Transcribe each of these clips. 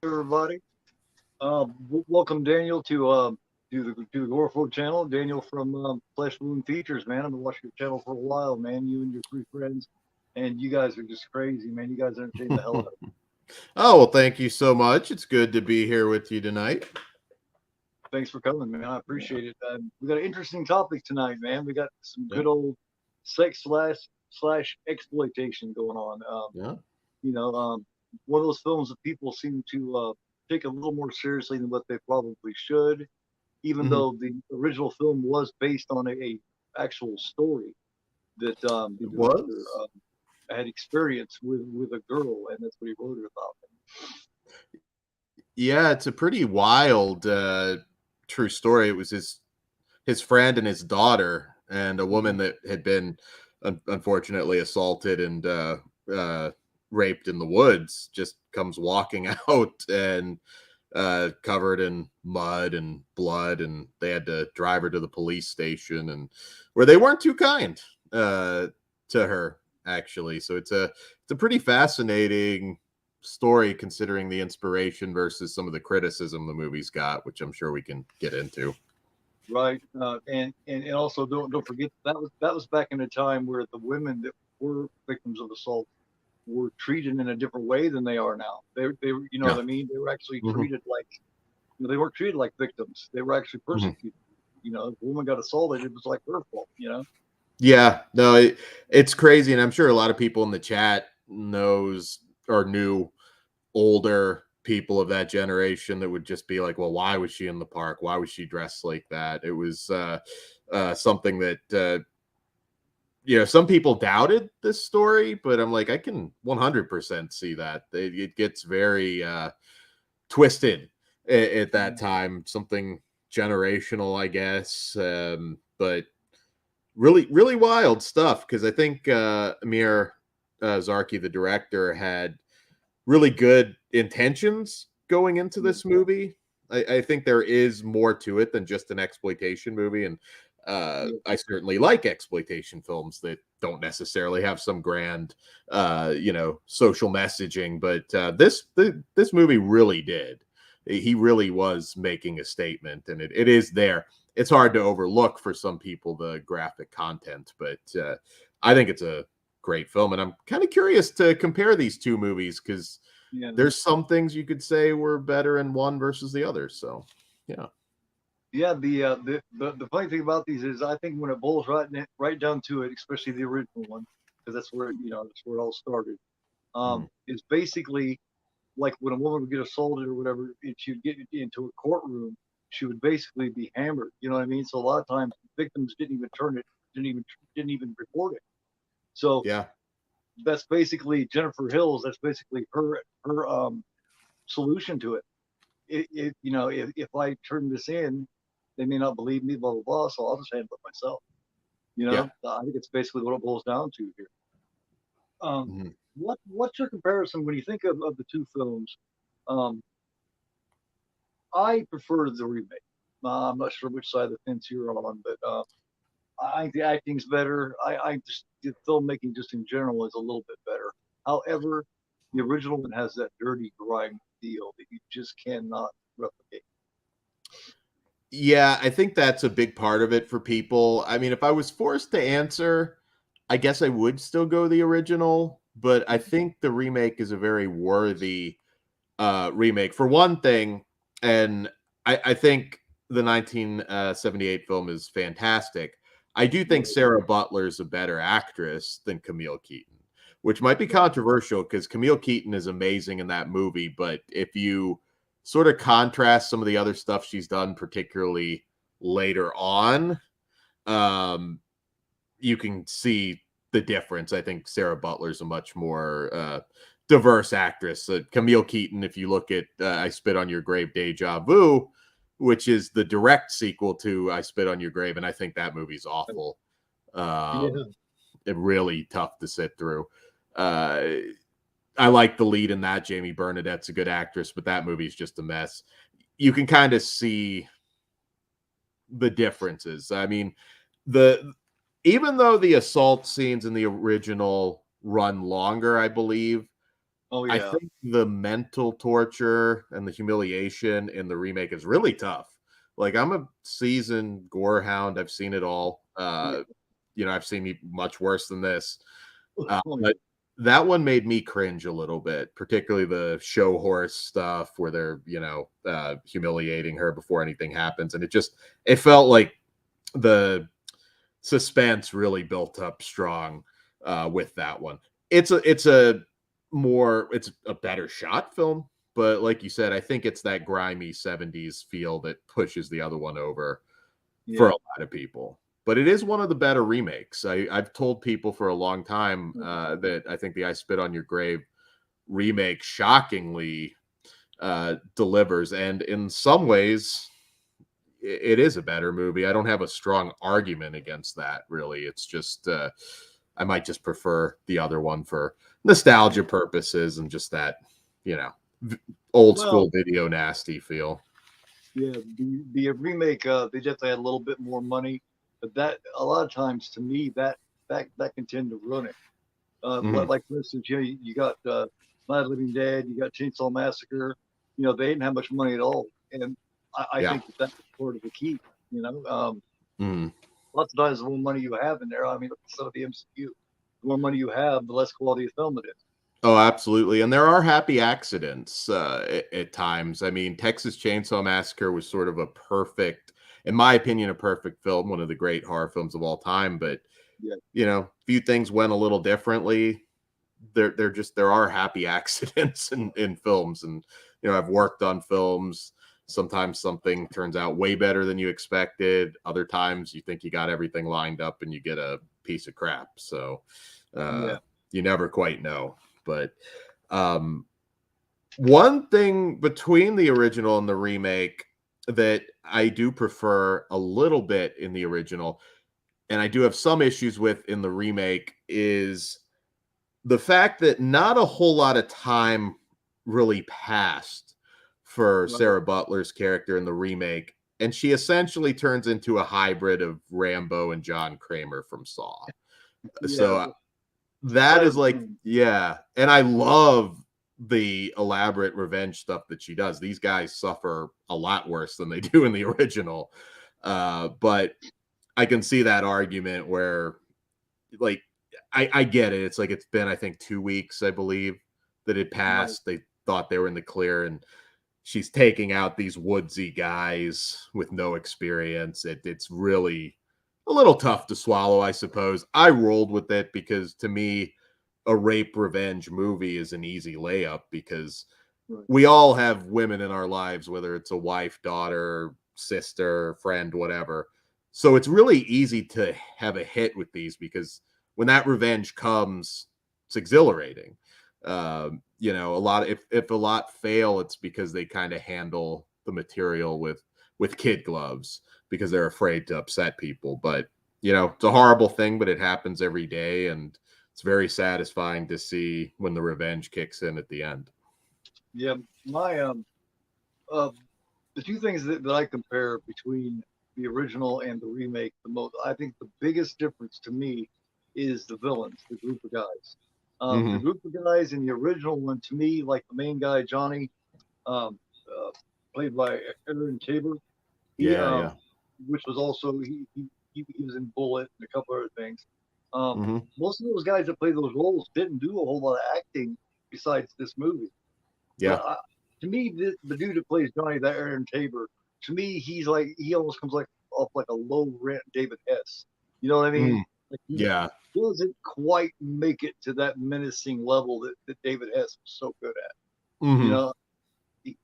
everybody. Welcome Daniel to the Goreford channel. Daniel from Flesh Wound Features, man. I've been watching your channel for a while, man. You and your three friends, and you guys are just crazy, man. You guys entertain the hell out of me. Oh, well, thank you so much. It's good to be here with you tonight. Thanks for coming, man. I Yeah. appreciate it. We got an interesting topic tonight, man. We got some Yeah. good old sex slash exploitation going on. Yeah. You know, one of those films that people seem to take a little more seriously than what they probably should, even Hmm. though the original film was based on a actual story that the It director was. had experience with a girl, and that's what he wrote it about. Yeah, it's a pretty wild true story. It was his friend and his daughter and a woman Mhm. that had been unfortunately assaulted and uh, raped in the woods just comes walking out and covered in mud and blood, and they had to drive her to the police station, and where they weren't too kind to her actually. So it's a pretty fascinating story considering the inspiration versus some of the criticism the movie's got, which I'm sure we can get into. Right, and also don't forget that was back in a time where the women that were victims of assault were treated in a different way than they are now. They were, you know what Yeah. I mean? They were actually Hmm. treated like, they weren't treated like victims. They were actually Hmm. persecuted. If a woman got assaulted, it was like her fault. Yeah, no, it's crazy, and I'm sure a lot of people in the chat knows or knew older people of that generation that would just be like, well, why was she in the park? Why was she dressed like that? It was something that some people doubted this story, but I'm like, I can 100% see that it gets very twisted at that Mhm. time, something generational, I guess. But really, really wild stuff, because I think Amir Zarki, the director, had really good intentions going into Yeah. this movie. I think there is more to it than just an exploitation movie, and Yeah. I certainly like exploitation films that don't necessarily have some grand, social messaging. But this movie really did. He really was making a statement, and it is there. It's hard to overlook for some people the graphic content, but I think it's a great film, and I'm kind of curious to compare these two movies because Yeah. there's some things you could say were better in one versus the other. So, yeah. Yeah, the funny thing about these is I think when it boils right down to it, especially the original one, because that's where it all started. Mhm. Is basically like when a woman would get assaulted or whatever, and she'd get into a courtroom, she would basically be hammered. You know what I mean? So a lot of times victims didn't even turn it, didn't even report it. So Yeah. that's basically Jennifer Hills. That's basically her solution to it. If I turn this in, they may not believe me, blah blah blah. So I'll just handle it myself. Yeah. I think it's basically what it boils down to here. Um, Mhm. what's your comparison when you think of the two films? Um, I prefer the remake. I'm not sure which side of the fence you're on, but I think the acting's better. I just the filmmaking just in general is a little bit better. However, the original one has that dirty grime feel that you just cannot replicate. Yeah, I think that's a big part of it for people. I mean, if I was forced to answer, I guess I would still go the original, but I think the remake is a very worthy remake. For one thing, and I think the 1978 film is fantastic. I do think Right, Sarah Butler is a better actress than Camille Keaton, which might be right. controversial because Camille Keaton is amazing in that movie. But if you sort of contrast some of the other stuff she's done, particularly later on, um, you can see the difference. I think Sarah Butler's a much more diverse actress. Camille Keaton, if you look at I Spit on Your Grave, Deja Vu, which is the direct sequel to I Spit on Your Grave, and I think that movie's awful. Um, Yeah, it really tough to sit through. Uh, I like the lead in that. Jamie Bernadette's a good actress, but that movie's just a mess. You can kind of see the differences. I mean, the even though the assault scenes in the original run longer, I believe, Oh I yeah. think the mental torture and the humiliation in the remake is really tough. Like, I'm a seasoned gore hound. I've seen it all. Yeah. I've seen much worse than this. Oh yeah. But that one made me cringe a little bit, particularly the show horse stuff where they're, humiliating her before anything happens. And it felt like the suspense really built up strong with that one. It's a better shot film, but like you said, I think it's that grimy 70s feel that pushes the other one over for Yeah. a lot of people. But it is one of the better remakes. I've told people for a long time that I think the I Spit on Your Grave remake shockingly delivers, and in some ways it is a better movie. I don't have a strong argument against that, really. It's just I might just prefer the other one for nostalgia purposes and just that, you know, old Well, school video nasty feel. yeah, the remake, they definitely had a little bit more money, but that a lot of times to me that can tend to ruin it. Mhm. Like for instance, you got Night of the Living Dead, you got Chainsaw Massacre. They didn't have much money at all, and I Yeah. think that was part of the key. Mhm. Lots of times the more money you have in there, I mean, look at some of the MCU. The more money you have, the less quality of film it is. Oh, absolutely. And there are happy accidents at times. I mean, Texas Chainsaw Massacre was sort of in my opinion, a perfect film, one of the great horror films of all time. But Yeah, few things went a little differently. There are happy accidents in films, and I've worked on films. Sometimes something turns out way better than you expected. Other times you think you got everything lined up and you get a piece of crap. So uh, yeah, you never quite know. But um, one thing between the original and the remake that I do prefer a little bit in the original, and I do have some issues with in the remake, is the fact that not a whole lot of time really passed for right, Sarah Butler's character in the remake, and she essentially turns into a hybrid of Rambo and John Kramer from Saw. yeah. So that Fire is like, burn. yeah, and I love the elaborate revenge stuff that she does. These guys suffer a lot worse than they do in the original. But I can see that argument where, like, I get it. It's like it's been, I think, 2 weeks, I believe, that it Right, passed. They thought they were in the clear, and she's taking out these woodsy guys with no experience. It's really a little tough to swallow, I suppose. I rolled with it because to me, a rape revenge movie is an easy layup because right, we all have women in our lives, whether it's a wife, daughter, sister, friend, whatever. So it's really easy to have a hit with these because when that revenge comes, it's exhilarating. A lot if a lot fail, it's because they kind of handle the material with kid gloves because they're afraid to upset people. But it's a horrible thing, but it happens every day, and it's very satisfying to see when the revenge kicks in at the end. yeah. My uh, the two things that I compare between the original and the remake the most, I think the biggest difference to me is the villains, the group of guys. The Hmm. group of guys in the original one, to me, like the main guy Johnny, um, uh, played by Aaron Tabor, he Yeah, yeah. which was also he was in Bullet and a couple other things. Um, Hmm. Most of those guys that play those roles didn't do a whole lot of acting besides this movie. Yeah. But to me, the dude that plays Johnny, that Aaron Tabor, to me, he almost comes like off like a low rent David Hess. You know what I mean? Mm, Like yeah. he doesn't quite make it to that menacing level that David Hess was so good at. You Hmm. know,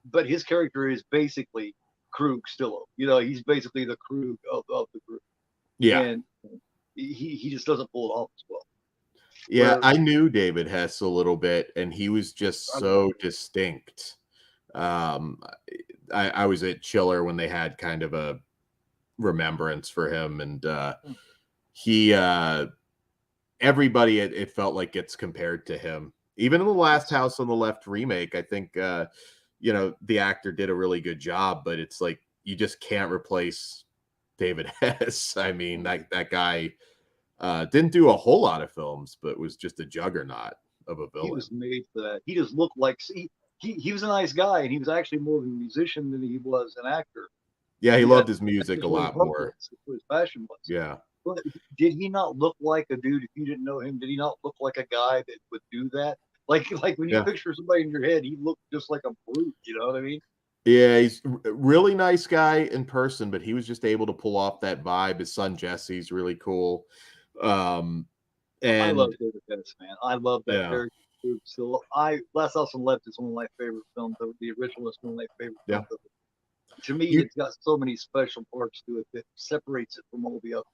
but his character is basically Krug still. He's basically the Krug of the group, Yeah. and he just doesn't pull it off as well. Yeah. Where I knew David Hess a little bit, and he was just I so distinct. Um, I was at Chiller when they had kind of a remembrance for him, and he everybody it felt like gets compared to him. Even in the last yes, House on the Left remake, I think the actor did a really good job, but it's like you just can't replace David Hess. I mean, that guy didn't do a whole lot of films, but was just a juggernaut. of a He villain. was made for that. He just looked like he was a nice guy, and he was actually more of a musician than he was an actor. Yeah, he Yeah, loved his that's music a just what his lot heart more. was. That's what his passion was. Yeah. But did he not look like a dude? If you didn't know him, did he not look like a guy that would do that? Like when you Yeah. picture somebody in your head, he looked just like a brute. You know what I mean? Yeah, he's a really nice guy in person, but he was just able to pull off that vibe. His son Jesse's really cool. Um, I love and David Hess, man. I love that yeah, character. So I Last House on the Left is one of my favorite films. The original is one of my favorite yeah. films. To me, You it's got so many special parts to it that separates it from all the others.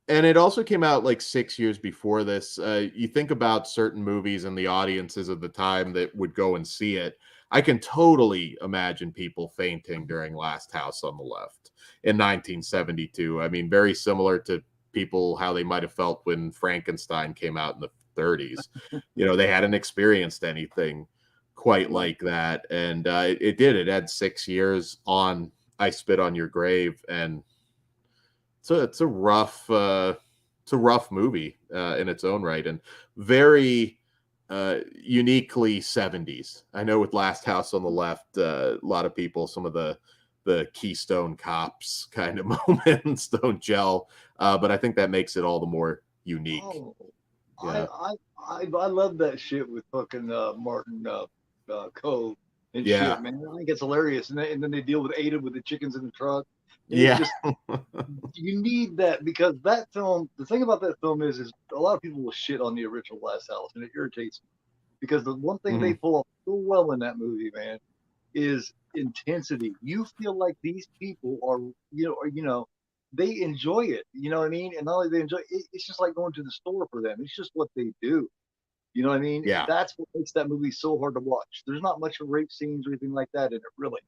and it also came out like 6 years before this. You think about certain movies and the audiences of the time that would go and see it. I can totally imagine people fainting during Last House on the Left in 1972. I mean, very similar to people how they might have felt when Frankenstein came out in the 30s. You know, they hadn't experienced anything quite Right. like that, and it did. It had 6 years on I Spit on Your Grave, and it's a rough movie in its own right, and very uniquely 70s. I know with Last House on the Left, a lot of people, some of the Keystone Cops kind of moments don't gel, but I think that makes it all the more unique. Oh, Yeah, I love that shit with fucking Martin Cove and yeah, shit, man. I think it's hilarious. And then they deal with Ada with the chickens in the truck. And it's yeah. just you need that because that film. The thing about that film is a lot of people will shit on the original Last House, and it irritates me because the one thing they Mhm. pull off so well in that movie, man, is intensity. You feel like these people are, they enjoy it. You know what I mean? And not only they enjoy it, it's just like going to the store for them. It's just what they do. You know what I mean? Yeah, That's what makes that movie so hard to watch. There's not much of rape scenes or anything like that in it, really.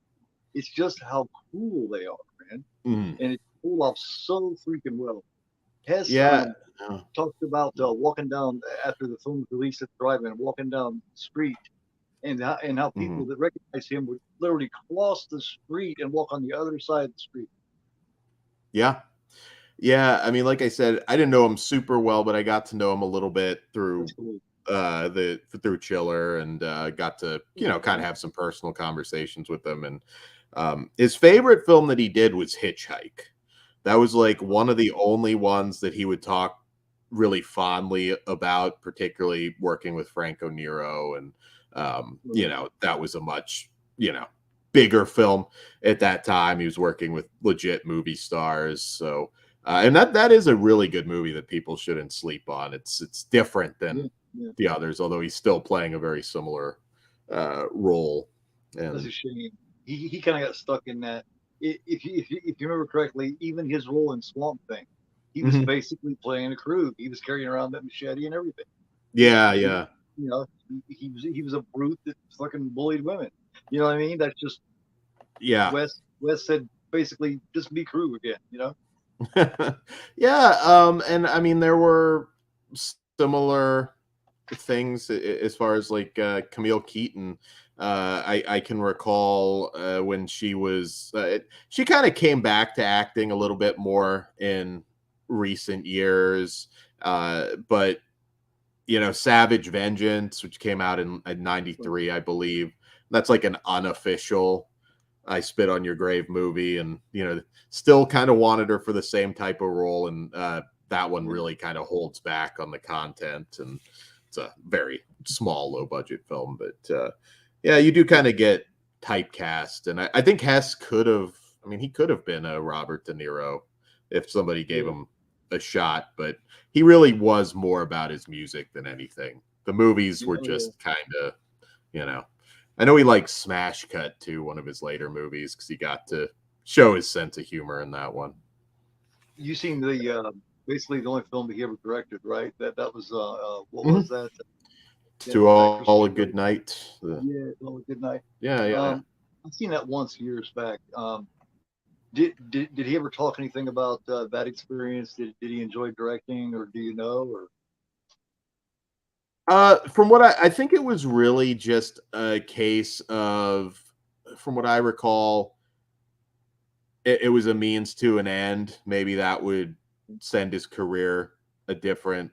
It's just how cool they are, man. mhm. And it's pulled off so freaking well. Hess Yeah. Uh, talked about walking down after the film was released at the drive-in, walking down the street and how people mhm. that recognize him would literally cross the street and walk on the other side of the street. Yeah. Yeah, I mean, like I said, I didn't know him super well, but I got to know him a little bit That's through cool. the through Chiller, and got to kind of Yeah. have some personal conversations with him. And his favorite film that he did was Hitchhike. That was like one of the only ones that he would talk really fondly about, particularly working with Franco Nero. And that was a much bigger film at that time. He was working with legit movie stars, so and that is a really good movie that people shouldn't sleep on. It's different Yeah. than Yeah. the others, although he's still playing a very similar role. That's And a shame. He kind of got stuck in that. If you remember correctly, even his role in Swamp Thing, he was Mhm. basically playing a crew. He was carrying around that machete and everything. He, Yeah, he yeah, he was a brute that fucking bullied women. You know what I mean? That's just yeah. Wes said basically just be crew again. Yeah, and I mean there were similar things as far as like Camille Keaton. I can recall when she kind of came back to acting a little bit more in recent years, but Savage Vengeance, which came out in '93, I believe. That's like an unofficial I Spit on Your Grave movie, and still kind of wanted her for the same type of role, and that one Yeah. really kind of holds back on the content, and it's a very small, low budget film. But yeah, you do kind of get typecast, and I think Hess could have. I mean, he could have been a Robert De Niro if somebody gave Yeah. him a shot, but he really was more about his music than anything. The movies were Yeah. Yeah. just kind of, you know, I know he likes Smash Cut too, one of his later movies, because he got to show his sense of humor in that one. You seen the basically the only film that he ever directed, right? That was what was Mhm. that? Yeah, To that Christopher all a good Lloyd. night. Yeah, well, good night. Yeah, yeah. I've seen that once years back. Did he ever talk anything about that experience? Did he enjoy directing, or do you know? Or From what I think it was really just a case of, from what I recall, it was a means to an end. Maybe that would send his career a different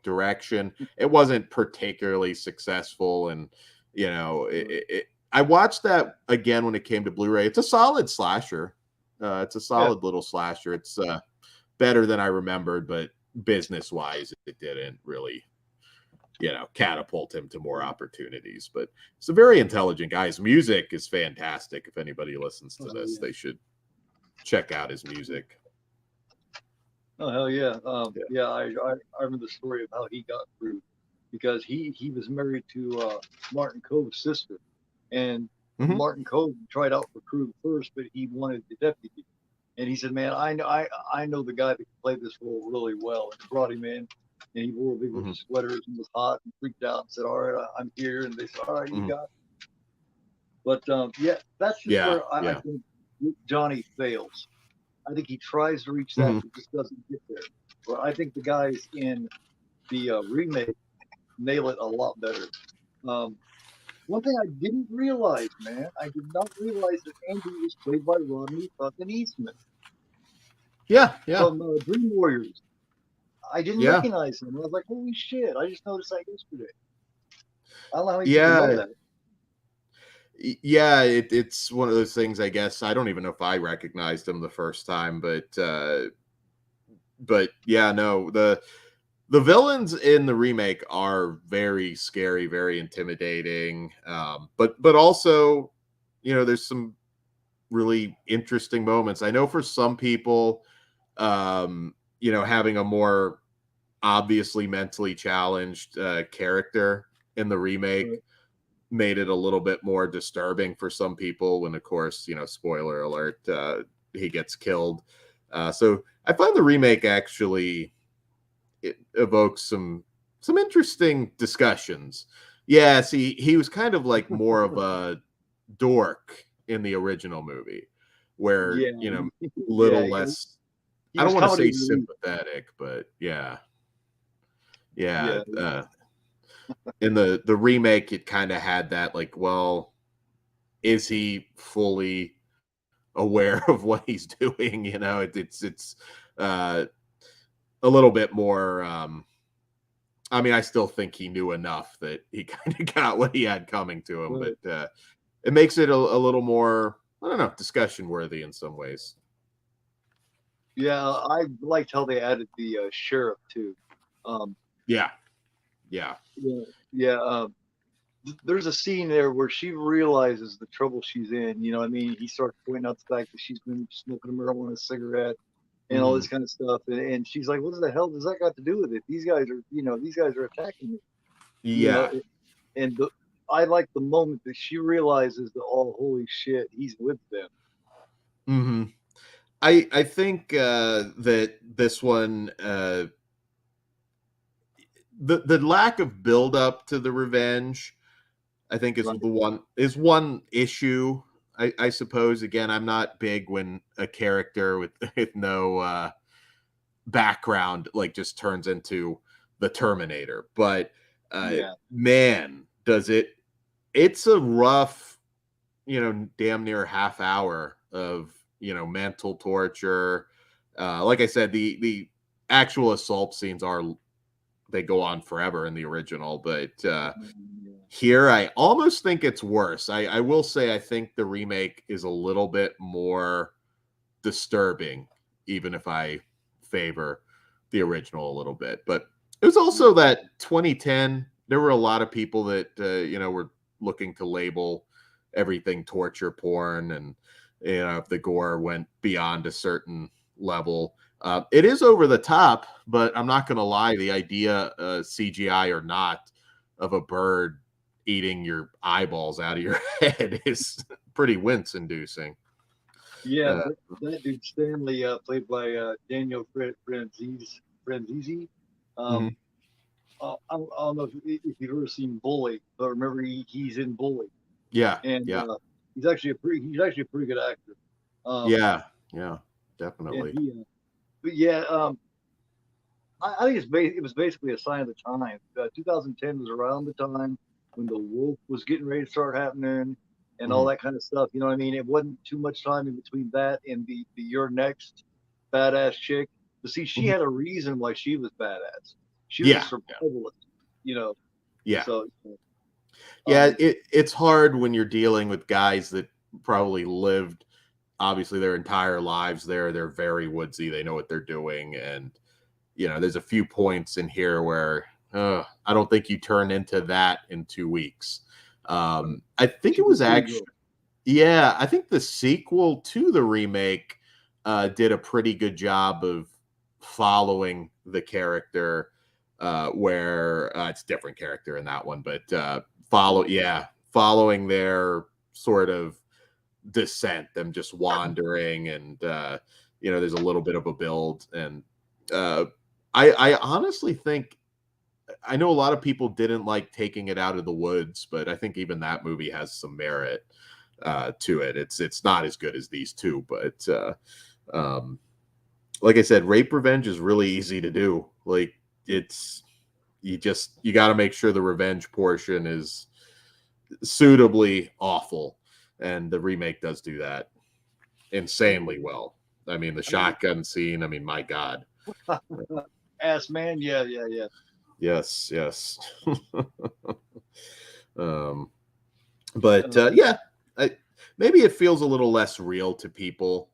direction. It wasn't particularly successful, and I watched that again when it came to Blu-ray. It's a solid slasher. It's a Yeah. solid little slasher. It's better than I remembered, but business-wise, it didn't really, catapult him to more opportunities. But it's a very intelligent guy. His music is fantastic. If anybody listens to this, they should check out his music. Oh hell yeah. Yeah. Yeah, I remember the story of how he got through, because he was married to Martin Cove's sister, and Mhm. Martin Cove tried out for crew first, but he wanted the deputy, and he said, "Man, I know the guy that can play this role really well," and brought him in, and he wore big Mhm. sweaters and was hot and freaked out and said, "All right, I'm here," and they said, "All right, you Mhm. got it." But yeah, that's just Yeah, where I yeah. think Johnny fails. I think he tries to reach that, Mhm. but just doesn't get there. But I think the guys in the remake nail it a lot better. Um, one thing I didn't realize, man, I did not realize that Andy was played by Rodney fucking Eastman Yeah, yeah, from Dream Warriors. I didn't yeah. recognize him. I was like, holy shit! I just noticed that yesterday. I don't know how many people know Yeah, that. yeah, it's one of those things, I guess. I don't even know if I recognized him the first time, but yeah, no, the villains in the remake are very scary, very intimidating. But also, there's some really interesting moments. I know for some people, having a more obviously mentally challenged character in the remake Right. made it a little bit more disturbing for some people when, of course, spoiler alert, he gets killed. So I find the remake actually, it evokes some interesting discussions. Yeah, see, he was kind of like more of a dork in the original movie, where, Yeah, yeah, little less, he I don't was want to comedy say relief. sympathetic, but yeah. Yeah, In the remake, it kind of had that, like, well, is he fully aware of what he's doing? It's uh, a little bit more. I mean, I still think he knew enough that he kind of got what he had coming to him, right. but it makes it a little more, I don't know, discussion worthy in some ways. Yeah, I liked how they added the sheriff too. Um, Yeah, yeah. yeah, yeah. There's a scene there where she realizes the trouble she's in. You know what I mean? He starts pointing out the fact that she's been smoking a marijuana cigarette and all Hmm. this kind of stuff. And she's like, what the hell does that got to do with it? These guys are, these guys are attacking me, you know? Yeah. And I like the moment that she realizes that, oh, holy shit, he's with them. Hmm. I think that this one, the lack of build up to the revenge, I think, is Right. one issue. I suppose, again, I'm not big when a character with with no background like just turns into the Terminator. But Yeah. man, does it's a rough, damn near half hour of, mental torture. Like I said, the actual assault scenes are, they go on forever in the original, but Yeah. here I almost think it's worse. I will say I think the remake is a little bit more disturbing, even if I favor the original a little bit. But it was also that 2010. There were a lot of people that were looking to label everything torture porn, and if the gore went beyond a certain level, it is over the top. But I'm not going to lie, the idea, CGI or not, of a bird eating your eyeballs out of your head is pretty wince inducing. Yeah, Uh, that dude Stanley, played by Daniel Franzese. Um, mhm. I don't know if you've ever seen Bully, but remember he's in Bully, Yeah, and yeah, he's actually a pretty good actor. Um, yeah, yeah, and definitely. he, but yeah, I think it was basically a sign of the time. 2010 was around the time when the wolf was getting ready to start happening and all Mhm. that kind of stuff. You know what I mean? It wasn't too much time in between that and the your next badass chick. But see, she Mhm. had a reason why she was badass. She was a Yeah, survivalist, you know. yeah, So, yeah. um, It's hard when you're dealing with guys that probably lived obviously their entire lives there. They're very woodsy. They know what they're doing, and there's a few points in here where I don't think you turn into that in 2 weeks. I think she it was was a cool actually, girl. yeah, I think the sequel to the remake did a pretty good job of following the character, where it's a different character in that one, but following their sort of descent, them just wandering, and there's a little bit of a build, and uh, I honestly think I know a lot of people didn't like taking it out of the woods, but I think even that movie has some merit to it. It's not as good as these two, but um, like I said, rape revenge is really easy to do. Like it's you got to make sure the revenge portion is suitably awful, and the remake does do that insanely well. I mean, the I mean, shotgun scene. I mean, my God. ass man, yeah, yeah, yeah. Yes, yes. um, but Uh, yeah, maybe it feels a little less real to people,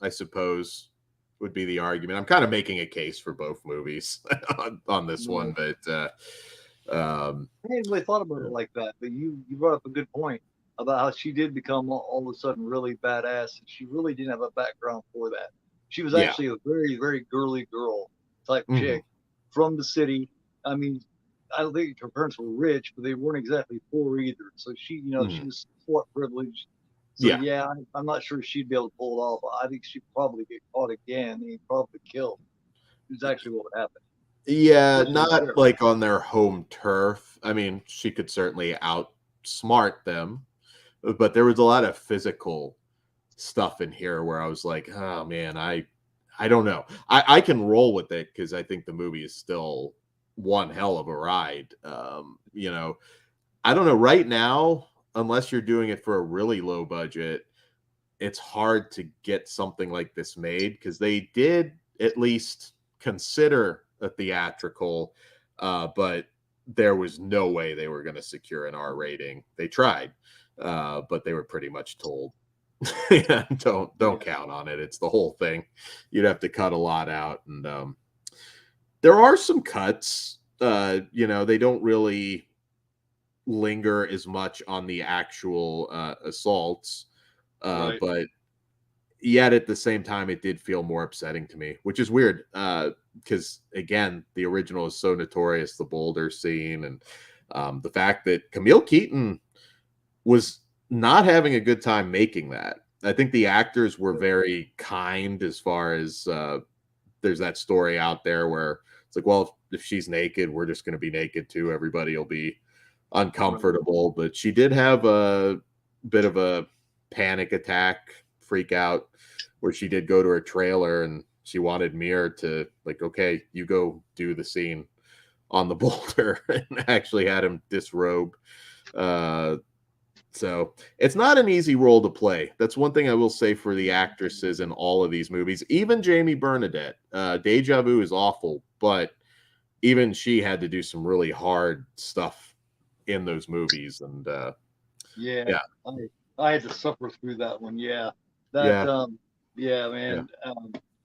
I suppose, would be the argument. I'm kind of making a case for both movies on this one, no, but um, I hadn't really thought about it like that, but you brought up a good point about how she did become all of a sudden really badass, and she really didn't have a background for that. She was yeah. actually a very, very girly girl type Mhm. chick from the city. I mean, I don't think her parents were rich, but they weren't exactly poor either. So she Mhm. was somewhat privileged. So Yeah. yeah, I'm not sure she'd be able to pull it off. I think she'd probably get caught again and probably killed. Is actually what would happen, Yeah, especially the not sheriff. like on their home turf. I mean, she could certainly outsmart them, but there was a lot of physical stuff in here where I was like, oh man, I don't know. I can roll with it because I think the movie is still one hell of a ride. I don't know. Right now, unless you're doing it for a really low budget, it's hard to get something like this made because they did at least consider a theatrical, but there was no way they were going to secure an R rating. They tried, but they were pretty much told, yeah, don't Yeah, count on it. It's the whole thing. You'd have to cut a lot out, and there are some cuts. They don't really linger as much on the actual assaults, right. but yet at the same time it did feel more upsetting to me, which is weird because again the original is so notorious, the boulder scene, and the fact that Camille Keaton was not having a good time making that. I think the actors were very kind as far as there's that story out there where it's like, well, if she's naked, we're just going to be naked too, everybody will be Right. uncomfortable, but she did have a bit of a panic attack, freak out, where she did go to her trailer and she wanted Mir to like, okay, you go do the scene on the boulder, and actually had him disrobe. Uh, so it's not an easy role to play. That's one thing I will say for the actresses in all of these movies. Even Jamie Bernadette, Deja Vu is awful, but even she had to do some really hard stuff in those movies. And Yeah, yeah, I I had to suffer through that one. Yeah, that yeah, yeah, yeah. man.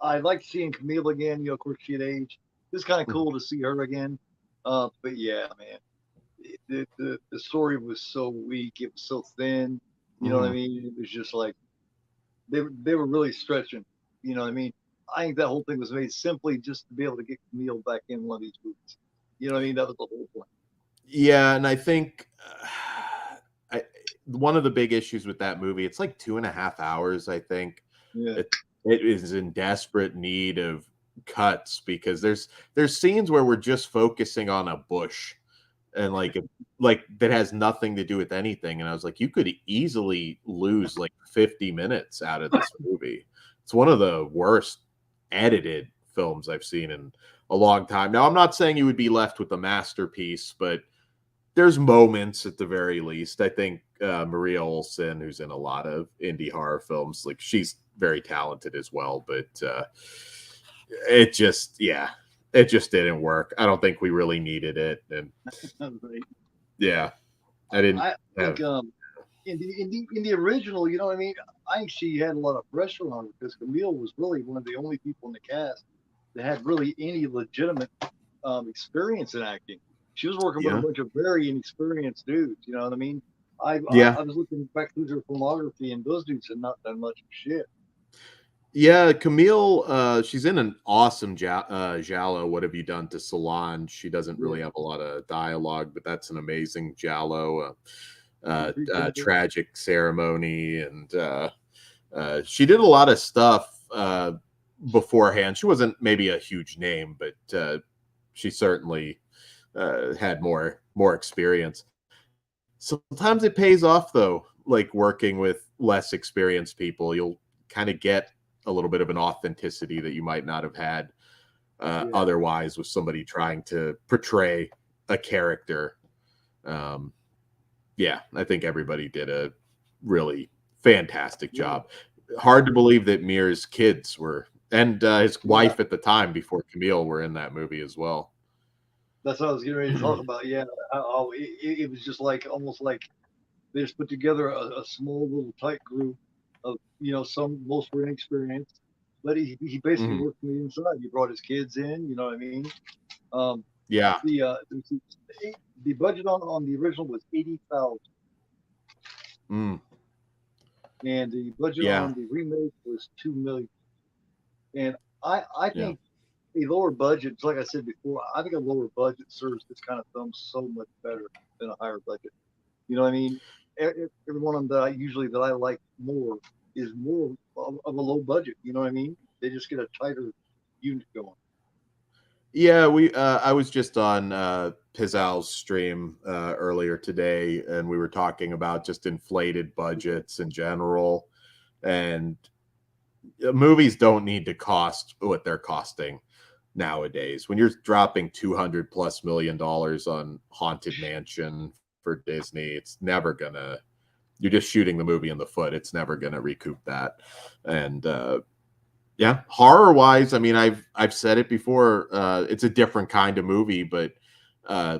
I like seeing Camille again. Of course, she had aged. It's kind of Mhm. cool to see her again. But yeah, man, the story was so weak. It was so thin. You know what I Mhm. mean? It was just like they were really stretching. You know what I mean? I think that whole thing was made simply just to be able to get Camille back in one of these movies. You know what I mean? That was the whole point. Yeah, and I think I, one of the big issues with that movie, it's like 2.5 hours. I think Yeah. it is in desperate need of cuts because there's scenes where we're just focusing on a bush and like that has nothing to do with anything, and I was like, you could easily lose like 50 minutes out of this movie. It's one of the worst edited films I've seen in a long time. Now I'm not saying you would be left with a masterpiece, but there's moments at the very least. I think Maria Olsen, who's in a lot of indie horror films, like she's very talented as well. But it just, yeah, it just didn't work. I don't think we really needed it. And Right. yeah, I didn't I have, think in the original, you know what I mean. I think she had a lot of pressure on her because Camille was really one of the only people in the cast that had really any legitimate experience in acting. She was working with a yeah, bunch of very inexperienced dudes. You know what I mean? yeah. I was looking back through her filmography, and those dudes had not done much shit. Yeah, Camille, she's in an awesome Giallo. What have you done to Solange? She doesn't Yeah, really have a lot of dialogue, but that's an amazing Giallo. incredible. Tragic Ceremony, and she did a lot of stuff beforehand. She wasn't maybe a huge name, but she certainly had more experience. Sometimes it pays off though, like working with less experienced people. You'll kind of get a little bit of an authenticity that you might not have had Yeah, otherwise with somebody trying to portray a character. Um, yeah, I think everybody did a really fantastic yeah, job. Hard to believe that Mir's kids were, and his yeah. wife at the time before Camille were in that movie as well. That's what I was getting ready to talk about. Yeah, how it was just like almost like they just put together a small little tight group of some most were inexperienced, but he basically Mhm. worked from the inside. He brought his kids in. You know what I mean? Um, Yeah, the the budget on the original was 80,000, mm, and the budget yeah, on the remake was 2 million. And I yeah. think a lower budget, like I said before, I think a lower budget serves this kind of film so much better than a higher budget. You know what I mean? Every one of them that I like more is more of a low budget. You know what I mean? They just get a tighter unit going. Yeah, we I was just on Pizal's stream earlier today, and we were talking about just inflated budgets in general. And movies don't need to cost what they're costing nowadays. When you're dropping 200 plus $1 million on Haunted Mansion for Disney, it's never gonna, you're just shooting the movie in the foot. It's never gonna recoup that. And yeah, horror wise, I mean, I've said it before. It's a different kind of movie, but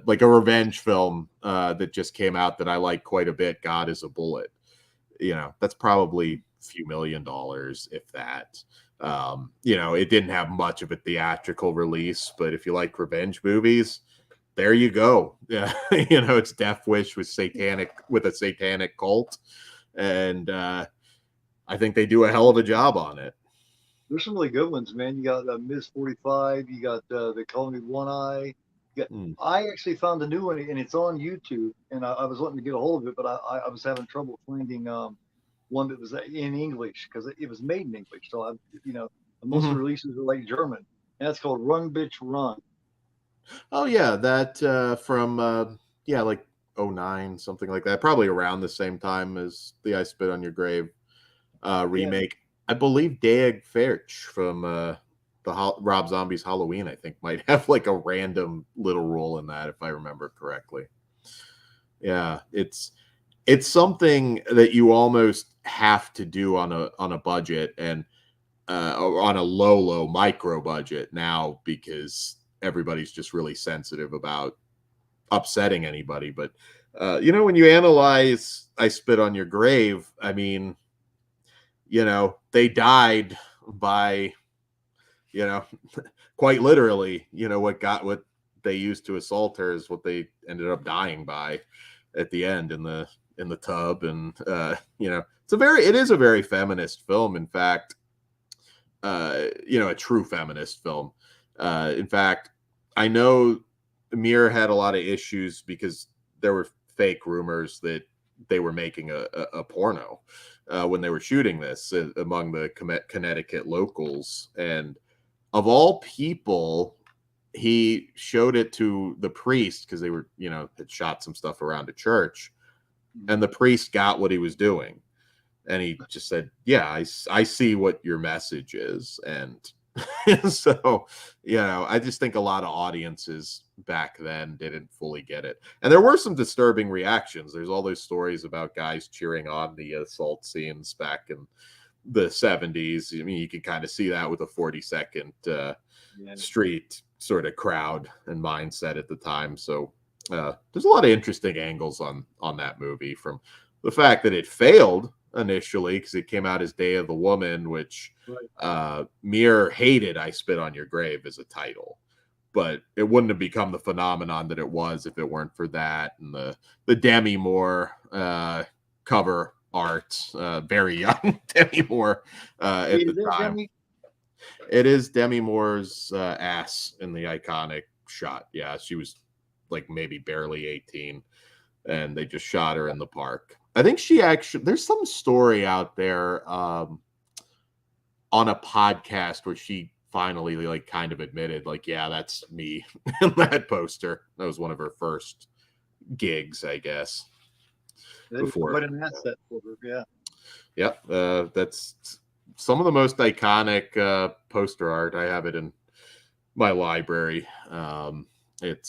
like a revenge film that just came out that I like quite a bit. God is a Bullet. That's probably a few $1 million, if that. It didn't have much of a theatrical release, but if you like revenge movies, there you go. Yeah, it's Death Wish with a satanic cult, and I think they do a hell of a job on it. There's some really good ones, man. You got Miss 45. You got They Call Me One Eye. Mm. I actually found a new one, and it's on YouTube. And I was wanting to get a hold of it, but I was having trouble finding one that was in English because it was made in English. So most of the Hmm. releases are like German, and that's called Run Bitch Run. Oh yeah, that from yeah, like '09, something like that. Probably around the same time as the I Spit on Your Grave Yeah, remake. I believe Dag Fairch from Rob Zombie's Halloween, I think, might have like a random little role in that, if I remember correctly. Yeah, it's something that you almost have to do on a budget, and or on a low micro budget now, because everybody's just really sensitive about upsetting anybody. But when you analyze I Spit on Your Grave, I mean, they died by, you know, quite literally, what they used to assault her is what they ended up dying by at the end in the tub. And it is a very feminist film. In fact, a true feminist film. In fact, I know Mir had a lot of issues because there were fake rumors that they were making a porno when they were shooting this among the Connecticut locals. And of all people, he showed it to the priest because they were, had shot some stuff around a church, and the priest got what he was doing. And he just said, yeah, I see what your message is. And so, I just think a lot of audiences back then didn't fully get it. And there were some disturbing reactions. There's all those stories about guys cheering on the assault scenes back in the 70s. I mean, you can kind of see that with a 42nd Street sort of crowd and mindset at the time. So there's a lot of interesting angles on that movie, from the fact that it failed initially because it came out as Day of the Woman, which Mir hated. I Spit on Your Grave as a title, but it wouldn't have become the phenomenon that it was if it weren't for that, and the Demi Moore cover art, very young Demi Moore at the time. Demi? It is Demi Moore's ass in the iconic shot. Yeah, she was like maybe barely 18, and they just shot her in the park. I think she actually, there's some story out there on a podcast where she finally like kind of admitted, like, yeah, that's me in that poster. That was one of her first gigs, I guess. Before, quite an asset for her, yeah. Yep, that's some of the most iconic poster art. I have it in my library. It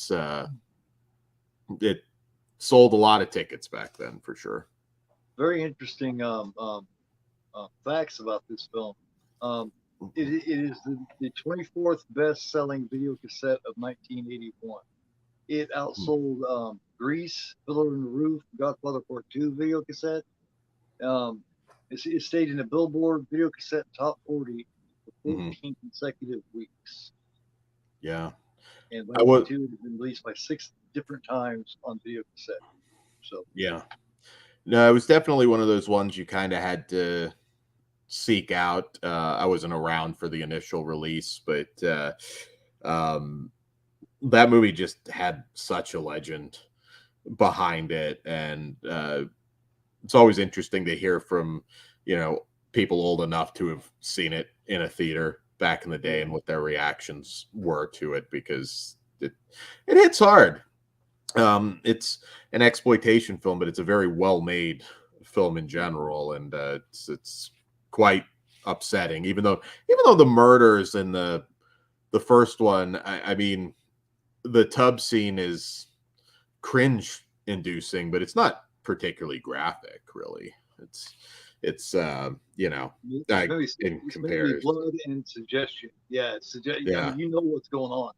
sold a lot of tickets back then, for sure. Very interesting facts about this film. It is the 24th best-selling video cassette of 1981. It outsold Grease, Fiddler on the Roof, Godfather Part 2 video cassette. It stayed in the Billboard video cassette top 40 for 14 consecutive weeks. Yeah. And by 92, it had been released by 6 different times on video cassette. So yeah. No, it was definitely one of those ones you kind of had to seek out. I wasn't around for the initial release, but that movie just had such a legend behind it, and it's always interesting to hear from, you know, people old enough to have seen it in a theater back in the day and what their reactions were to it, because it hits hard. It's an exploitation film, but it's a very well made film in general, and it's quite upsetting. Even though the murders in the first one, I mean, the tub scene is cringe inducing, but it's not particularly graphic, really. It's you know, in comparison, blood and suggestion. Yeah, it's yeah. I mean, you know what's going on,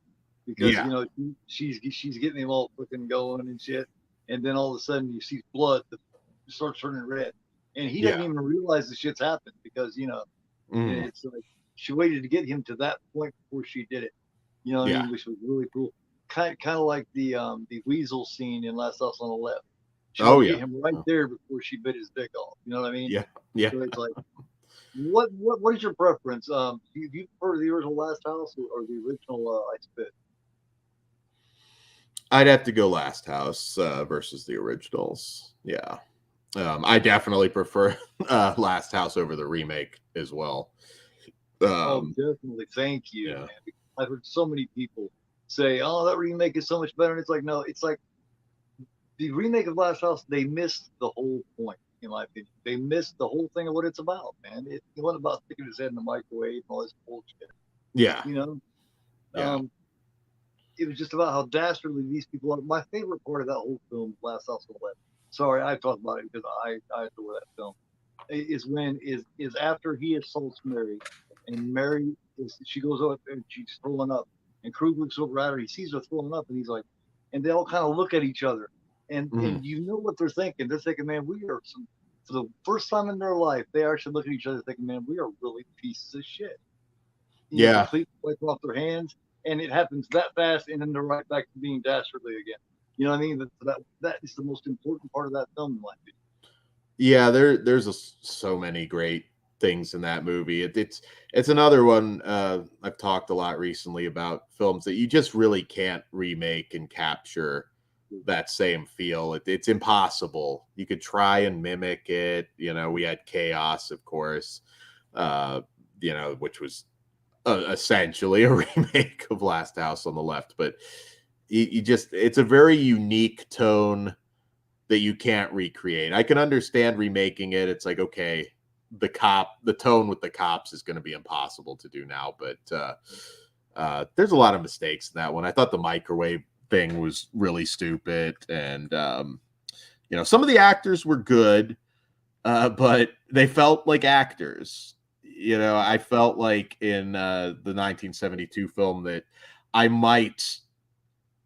because you know she's getting him all fucking going and shit, and then all of a sudden you see blood that starts turning red, and he doesn't even realize the shit's happened, because you know it's like she waited to get him to that point before she did it. You know what I mean? Which was really cool. Kind of like the weasel scene in Last House on the Left. She get him right there before she bit his dick off. You know what I mean? Yeah. So it's like, what is your preference? Do you prefer the original Last House or the original I Spit? I'd have to go Last House versus the originals. Yeah. I definitely prefer Last House over the remake as well. Definitely. Thank you. Man. I've heard so many people say, "Oh, that remake is so much better," and it's like, no, it's like the remake of Last House. They missed the whole point, in my opinion. They missed the whole thing of what it's about, man. It wasn't about sticking his head in the microwave and all this bullshit. Yeah. You know. Yeah. It was just about how dastardly these people are. My favorite part of that whole film, Last House on the Left. Sorry, I talked about it because I adore that film. Is when is after he assaults Mary, and Mary she goes up and she's throwing up, and Krug looks over at her. He sees her throwing up, and he's like, and they all kind of look at each other, and you know what they're thinking. They're thinking, man, we are for the first time in their life, they actually look at each other thinking, man, we are really pieces of shit. You know, complete wipe off their hands, and it happens that fast, and then they're right back to being dastardly again. You know what I mean? That is the most important part of that film, in my opinion. Yeah, there's so many great things in that movie. It's another one. I've talked a lot recently about films that you just really can't remake and capture that same feel. It's impossible. You could try and mimic it. You know, we had Chaos, of course, you know, which was essentially a remake of Last House on the Left, but it's a very unique tone that you can't recreate. I can understand remaking it. It's like, okay, the tone with the cops is going to be impossible to do now, but there's a lot of mistakes in that one. I thought the microwave thing was really stupid, and you know, some of the actors were good, but they felt like actors. You know, I felt like in the 1972 film that I might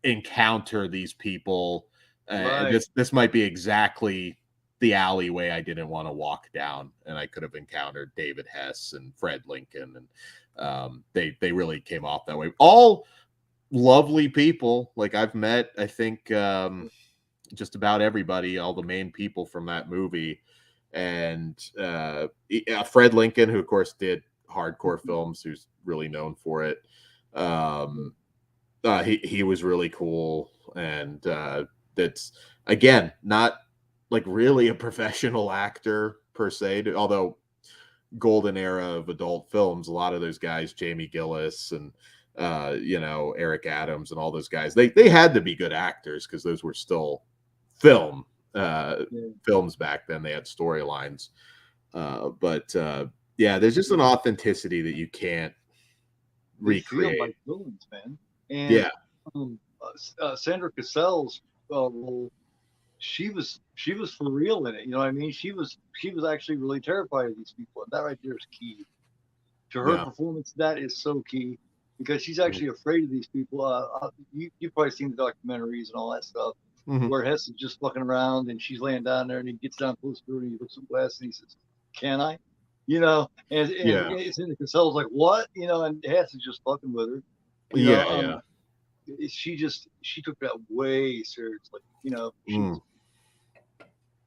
encounter these people. Right. This might be exactly the alleyway I didn't want to walk down, and I could have encountered David Hess and Fred Lincoln, and they really came off that way. All lovely people. Like I've met, I think just about everybody, all the main people from that movie, and Fred Lincoln, who of course did hardcore films, who's really known for it. Um, he was really cool, and that's again not like really a professional actor per se, although golden era of adult films, a lot of those guys, Jamie Gillis and you know, Eric Adams and all those guys, they had to be good actors because those were still film Yeah. films back then. They had storylines, but yeah, there's just an authenticity that you can't They feel recreate. like villains, man. And Yeah. Sandra Cassell's role, she was for real in it. You know what I mean? She was actually really terrified of these people, and that right there is key to her Yeah. performance. That is so key because she's Mhm. actually afraid of these people. You've probably seen the documentaries and all that stuff Mhm. where Hess is just fucking around and she's laying down there and he gets down close to her and he looks at Wes and he says, "Can I?" You know, and Yeah. Cindy Cassell's like, "What?" You know, and Hess is just fucking with her. You know, Yeah. Yeah. she took that way seriously. You know, Mm.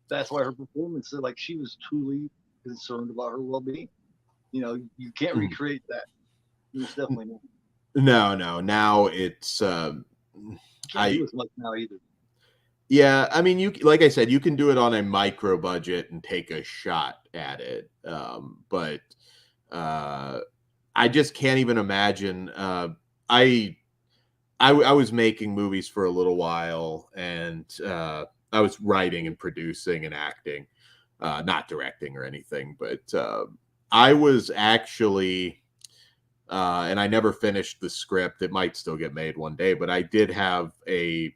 that's why her performance, like she was truly concerned about her well-being. You know, you can't Mm. recreate that. It's definitely not. No, no. Now it's Can't do I as much now either. yeah, I mean, you like I said, you can do it on a micro budget and take a shot at it. But uh, I just can't even imagine. I, I was making movies for a little while, and I was writing and producing and acting, not directing or anything. But I was actually, and I never finished the script. It might still get made one day, but I did have a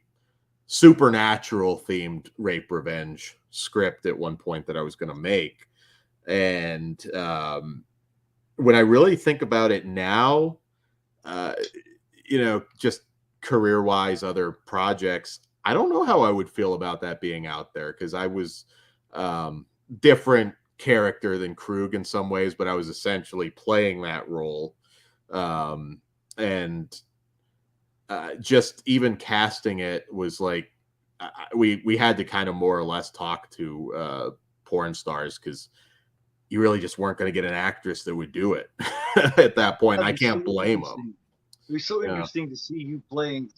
supernatural themed rape revenge script at one point that I was going to make. And when I really think about it now, uh, you know, just career wise, other projects, I don't know how I would feel about that being out there because I was different character than Krug in some ways, but I was essentially playing that role. Um, and just even casting it was like we had to kind of more or less talk to porn stars because you really just weren't going to get an actress that would do it at that point. That'd I be so can't blame them. interesting. It'd be so Yeah. interesting to see you playing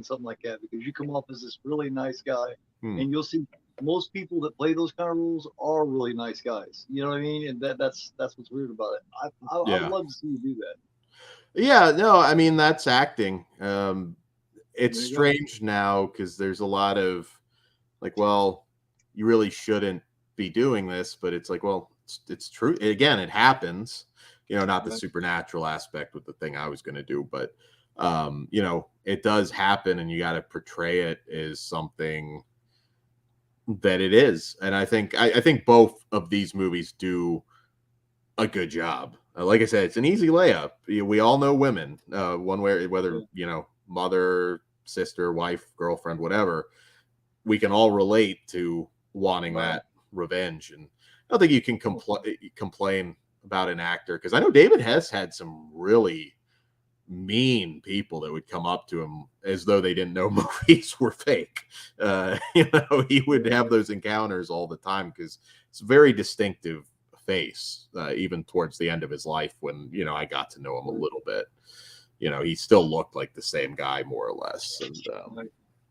something like that because you come off as this really nice guy, Hmm. and you'll see most people that play those kind of roles are really nice guys. You know what I mean? And that's what's weird about it. I would Yeah. love to see you do that. Yeah. No, I mean, that's acting. It's There you go. strange now because there's a lot of like, well, you really shouldn't be doing this, but it's like, well, it's true. Again, it happens. You know, not the Right. supernatural aspect with the thing I was going to do, but you know, it does happen, and you got to portray it as something that it is. And I think both of these movies do a good job. Like I said, it's an easy layup. We all know women, one way, whether Yeah. you know, mother, sister, wife, girlfriend, whatever. We can all relate to wanting Right. that revenge, and I don't think you can complain about an actor because I know David Hess had some really mean people that would come up to him as though they didn't know movies were fake. You know, he would have those encounters all the time because it's a very distinctive face, even towards the end of his life when, you know, I got to know him a Right. little bit. You know, he still looked like the same guy more or less. And Right.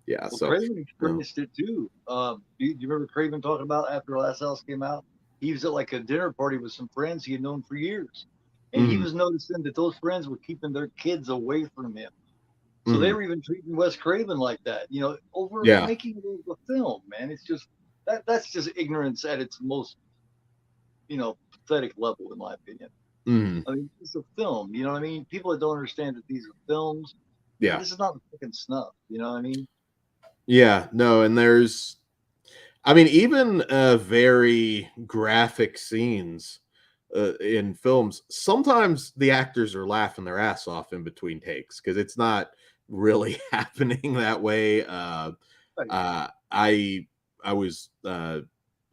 yeah, Well, so Craven uh, experienced it too. Do you remember Craven talking about after Last House came out? He was at like a dinner party with some friends he had known for years, and he mhm, was noticing that those friends were keeping their kids away from him. So they mhm, were even treating Wes Craven like that, you know, over yeah, making a film, man. It's just that's just ignorance at its most, pathetic level, in my opinion. mhm, I mean, it's a film, you know what I mean? People that don't understand that these are films, yeah, this is not fucking snuff, you know what I mean? yeah. No, and there's I mean, even very graphic scenes in films, sometimes the actors are laughing their ass off in between takes because it's not really happening that way. Right. I was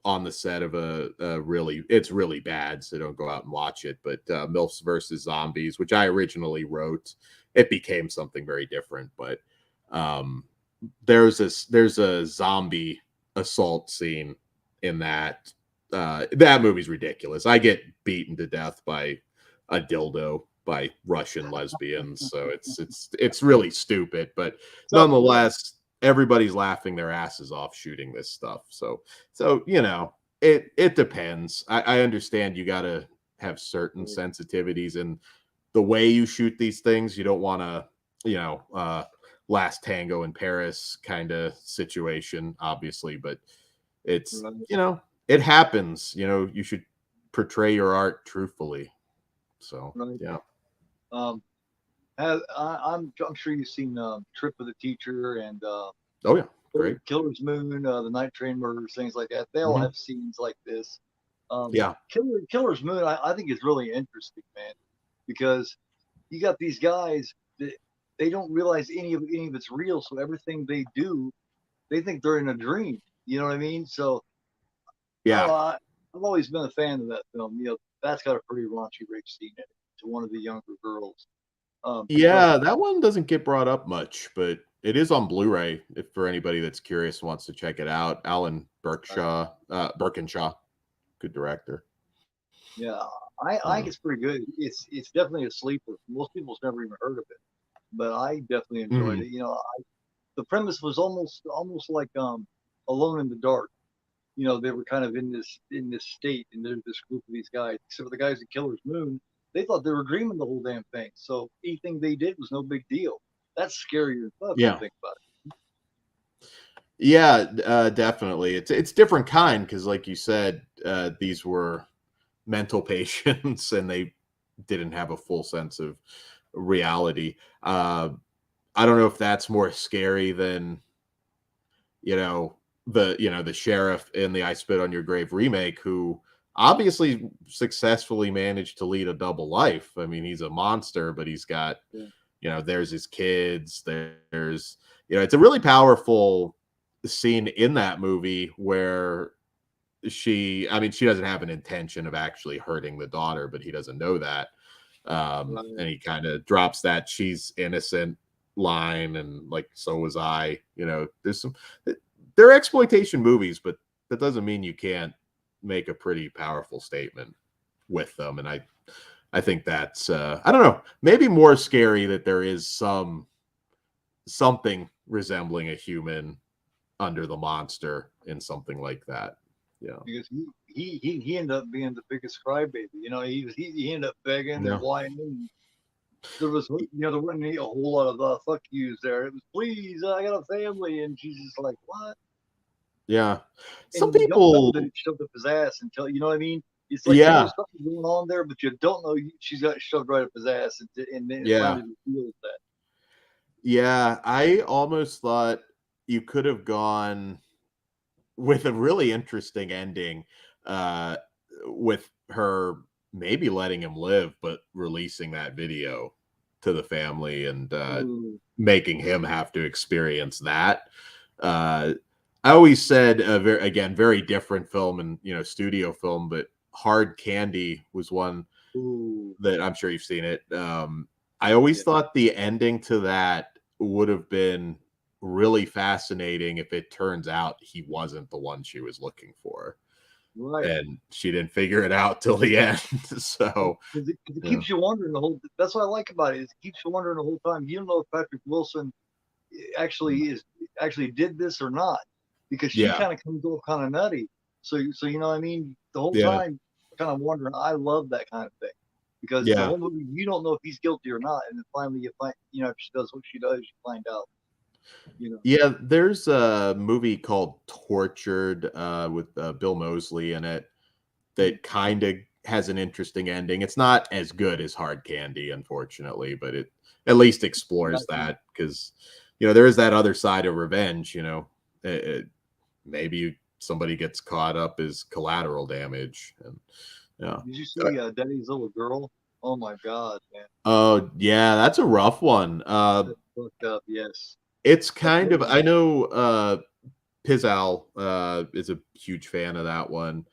on the set of a really, it's really bad, so don't go out and watch it. But MILFs versus Zombies, which I originally wrote, it became something very different. But um, there's a zombie assault scene in that. That movie's ridiculous. I get beaten to death by a dildo by Russian lesbians, so it's really stupid. But So nonetheless, everybody's laughing their asses off shooting this stuff. So you know, it depends. I understand you got to have certain sensitivities in the way you shoot these things. You don't want to, you know, last tango in Paris kind of situation, obviously, but it's, right, you know, it happens. You know, you should portray your art truthfully. So right. yeah. Um, I'm sure you've seen Trip of the Teacher and Oh yeah, great. Killer's Moon, the Night Train Murders, things like that. They all Hmm. have scenes like this. Yeah, Killer's Moon, I think is really interesting, man, because you got these guys that they don't realize any of it's real, so everything they do, they think they're in a dream. You know what I mean? So I don't yeah, know. I've always been a fan of that film. You know, that's got a pretty raunchy rape scene in it to one of the younger girls. But yeah. That one doesn't get brought up much, but it is on Blu-ray. If for anybody that's curious wants to check it out, Alan Birkinshaw, good director. yeah, I think Uh, it's pretty good. It's definitely a sleeper. Most people's never even heard of it, but I definitely enjoyed mhm. it. You know, the premise was almost like Alone in the Dark. You know, they were kind of in this state, and there's this group of these guys. Except for the guys at Killer's Moon, they thought they were dreaming the whole damn thing. So anything they did was no big deal. That's scarier than fuck when you Yeah. think about Yeah, definitely. It's different kind because, like you said, these were mental patients and they didn't have a full sense of reality. I don't know if that's more scary than, you know, the sheriff in the I Spit on Your Grave remake, who obviously successfully managed to lead a double life. I mean, he's a monster, but he's got, it. there's his kids, there's, it's a really powerful scene in that movie where I mean, she doesn't have an intention of actually hurting the daughter, but he doesn't know that. Right. And he kind of drops that she's innocent line, and like, so was I. There's they're exploitation movies, but that doesn't mean you can't make a pretty powerful statement with them. And I think that's I don't know, maybe more scary that there is something resembling a human under the monster in something like that. Yeah. Because he ended up being the biggest crybaby. You know, he ended up begging and Yeah. whining. There was, there wasn't a whole lot of fuck yous there. It was, please, I got a family, and she's just like, what? Yeah. Some And you don't know people, that it shoved up his ass until, you know what I mean? It's like you know yeah. something going on there, but you don't know she's got shoved right up his ass, and then it Yeah. finally reveals that. Yeah. I almost thought you could have gone with a really interesting ending, uh, with her maybe letting him live, but releasing that video to the family and Ooh, making him have to experience that. Uh, I always said, again, very different film and studio film, but Hard Candy was one ooh, that I'm sure you've seen it. I always yeah, thought the ending to that would have been really fascinating if it turns out he wasn't the one she was looking for, right. and she didn't figure it out till the end. So, Because it yeah, keeps you wondering the whole. That's what I like about it. Is it keeps you wondering the whole time. You don't know if Patrick Wilson actually did this or not, because she yeah, kind of comes off kind of nutty. So you know what I mean. The whole yeah, time, kind of wondering. I love that kind of thing because the yeah. whole movie you don't know if he's guilty or not, and then finally you find, if she does what she does, you find out. You know. Yeah, there's a movie called Tortured with Bill Moseley in it that kind of has an interesting ending. It's not as good as Hard Candy, unfortunately, but it at least explores Right. that because there is that other side of revenge. Maybe somebody gets caught up as collateral damage. And yeah. Did you see Daddy's Little Girl? Oh my God, man, Oh yeah, that's a rough one. that's fucked up. Yes, It's that's kind of, heavy. I know Pizal is a huge fan of that one.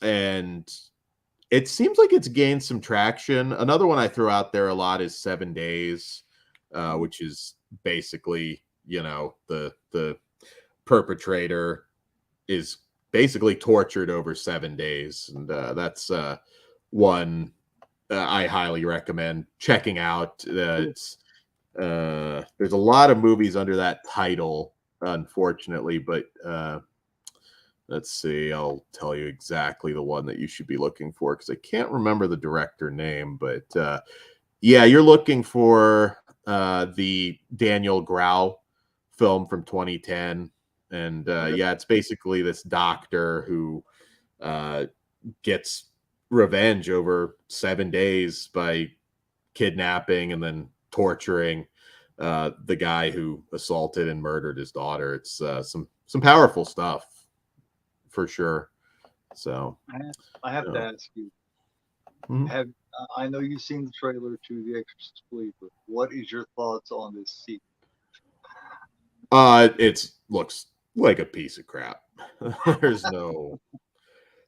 And it seems like it's gained some traction. Another one I throw out there a lot is 7 Days, which is basically, the perpetrator is basically tortured over 7 days, and that's one I highly recommend checking out. It's there's a lot of movies under that title, unfortunately, but let's see. I'll tell you exactly the one that you should be looking for because I can't remember the director name. But yeah, you're looking for the Daniel Grau film from 2010. And yeah, it's basically this doctor who gets revenge over 7 days by kidnapping and then torturing the guy who assaulted and murdered his daughter. It's some powerful stuff for sure. So I have to ask you: mhm. Have I know you've seen the trailer to The Exorcist Believer? What is your thoughts on this sequel? It looks like a piece of crap. there's no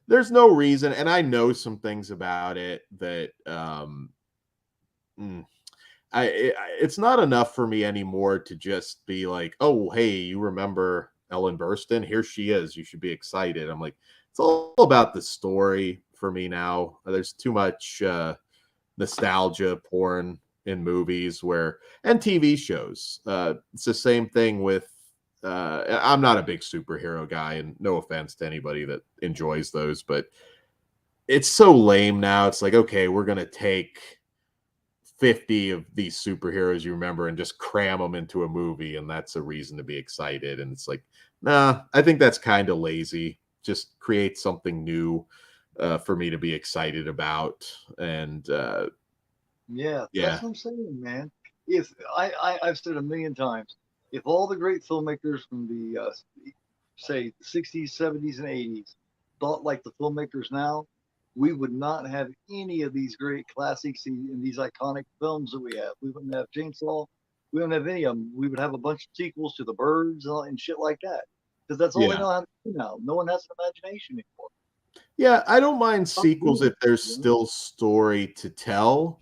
there's no reason, and I know some things about it that mm, it's not enough for me anymore to just be like, oh, hey, you remember Ellen Burstyn? Here she is. You should be excited. I'm like, it's all about the story for me now. There's too much nostalgia porn in movies and TV shows. It's the same thing with. I'm not a big superhero guy, and no offense to anybody that enjoys those, but it's so lame now. It's like, okay, we're gonna take 50 of these superheroes you remember and just cram them into a movie, and that's a reason to be excited. And it's like, nah, I think that's kind of lazy. Just create something new for me to be excited about. And Yeah, yeah, that's what I'm saying, man. If I've said a million times, if all the great filmmakers from the say the 60s, 70s, and 80s thought like the filmmakers now, we would not have any of these great classics and these iconic films that we have. We wouldn't have Chainsaw. We wouldn't have any of them. We would have a bunch of sequels to The Birds and shit like that. Because that's all they yeah. know how to do now. No one has an imagination anymore. Yeah, I don't mind Stop sequels moving, if there's you know? still story to tell.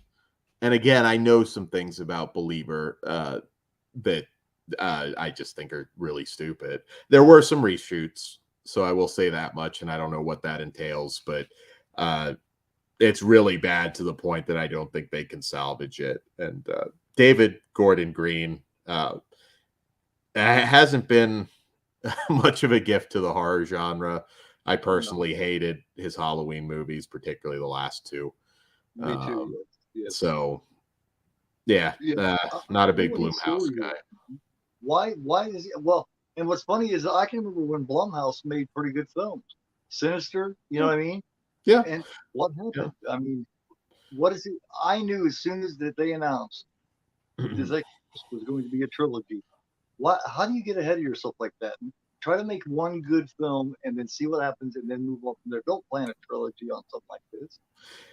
And again, I know some things about Believer that I just think are really stupid. There were some reshoots, so I will say that much, and I don't know what that entails, but uh, it's really bad to the point that I don't think they can salvage it. And David Gordon Green hasn't been much of a gift to the horror genre. I No, personally hated his Halloween movies, particularly the last two. me too. Um, Yes, yes. so yeah, Yeah, not a I big know his Bloomhouse story. guy. Why is he well? And what's funny is I can remember when Blumhouse made pretty good films. Sinister, you know Yeah, what I mean? yeah, And what yeah. happened? I mean, what is it? I knew as soon as that they announced that this Exorcist was going to be a trilogy. What? How do you get ahead of yourself like that? Try to make one good film and then see what happens and then move on from there. Don't plan a trilogy on something like this.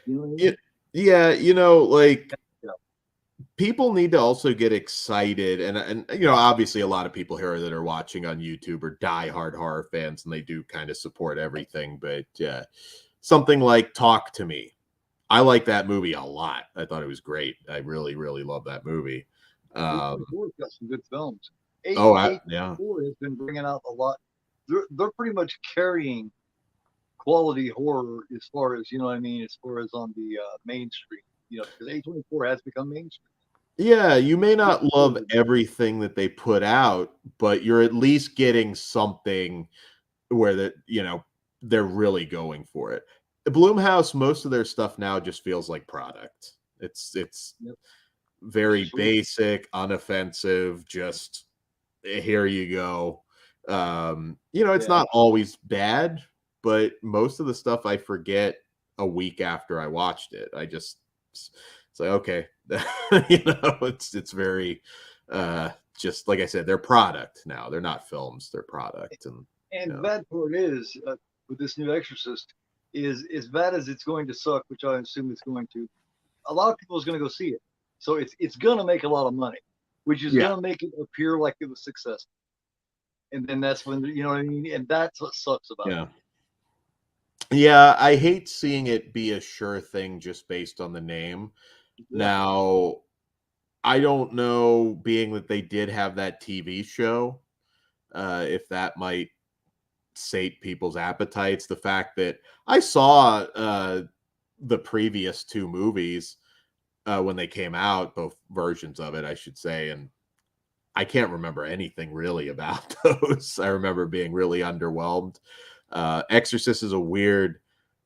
You know what I Yeah, mean? yeah, like Yeah. people need to also get excited, and obviously a lot of people here that are watching on YouTube are diehard horror fans, and they do kind of support everything. But something like Talk to Me, I like that movie a lot. I thought it was great. I really, really love that movie. Um, A24's got some good films. yeah, A24 has been bringing out a lot. They're pretty much carrying quality horror as far as you know what I mean, as far as on the mainstream. You know, because A24 has become mainstream. yeah. You may Good not love horror. everything that they put out, but you're at least getting something where they're really going for it. The Bloomhouse, most of their stuff now just feels like product. It's Yep. It's very just basic, unoffensive, just here you go. It's yeah. not always bad, but most of the stuff I forget a week after I watched it. It's like, okay. It's very Just like I said, they're product now. They're not films. They're product. And And the bad part is with this new Exorcist is as bad as it's going to suck, which I assume it's going to. A lot of people is going to go see it, so it's going to make a lot of money, which is going to make it appear like it was successful. And then that's when you know what I mean, and that's what sucks about it. Yeah, I hate seeing it be a sure thing just based on the name. Now, I don't know, being that they did have that TV show, if that might sate people's appetites. The fact that I saw the previous two movies when they came out, both versions of it, I should say, and I can't remember anything really about those. I remember being really underwhelmed. Exorcist is a weird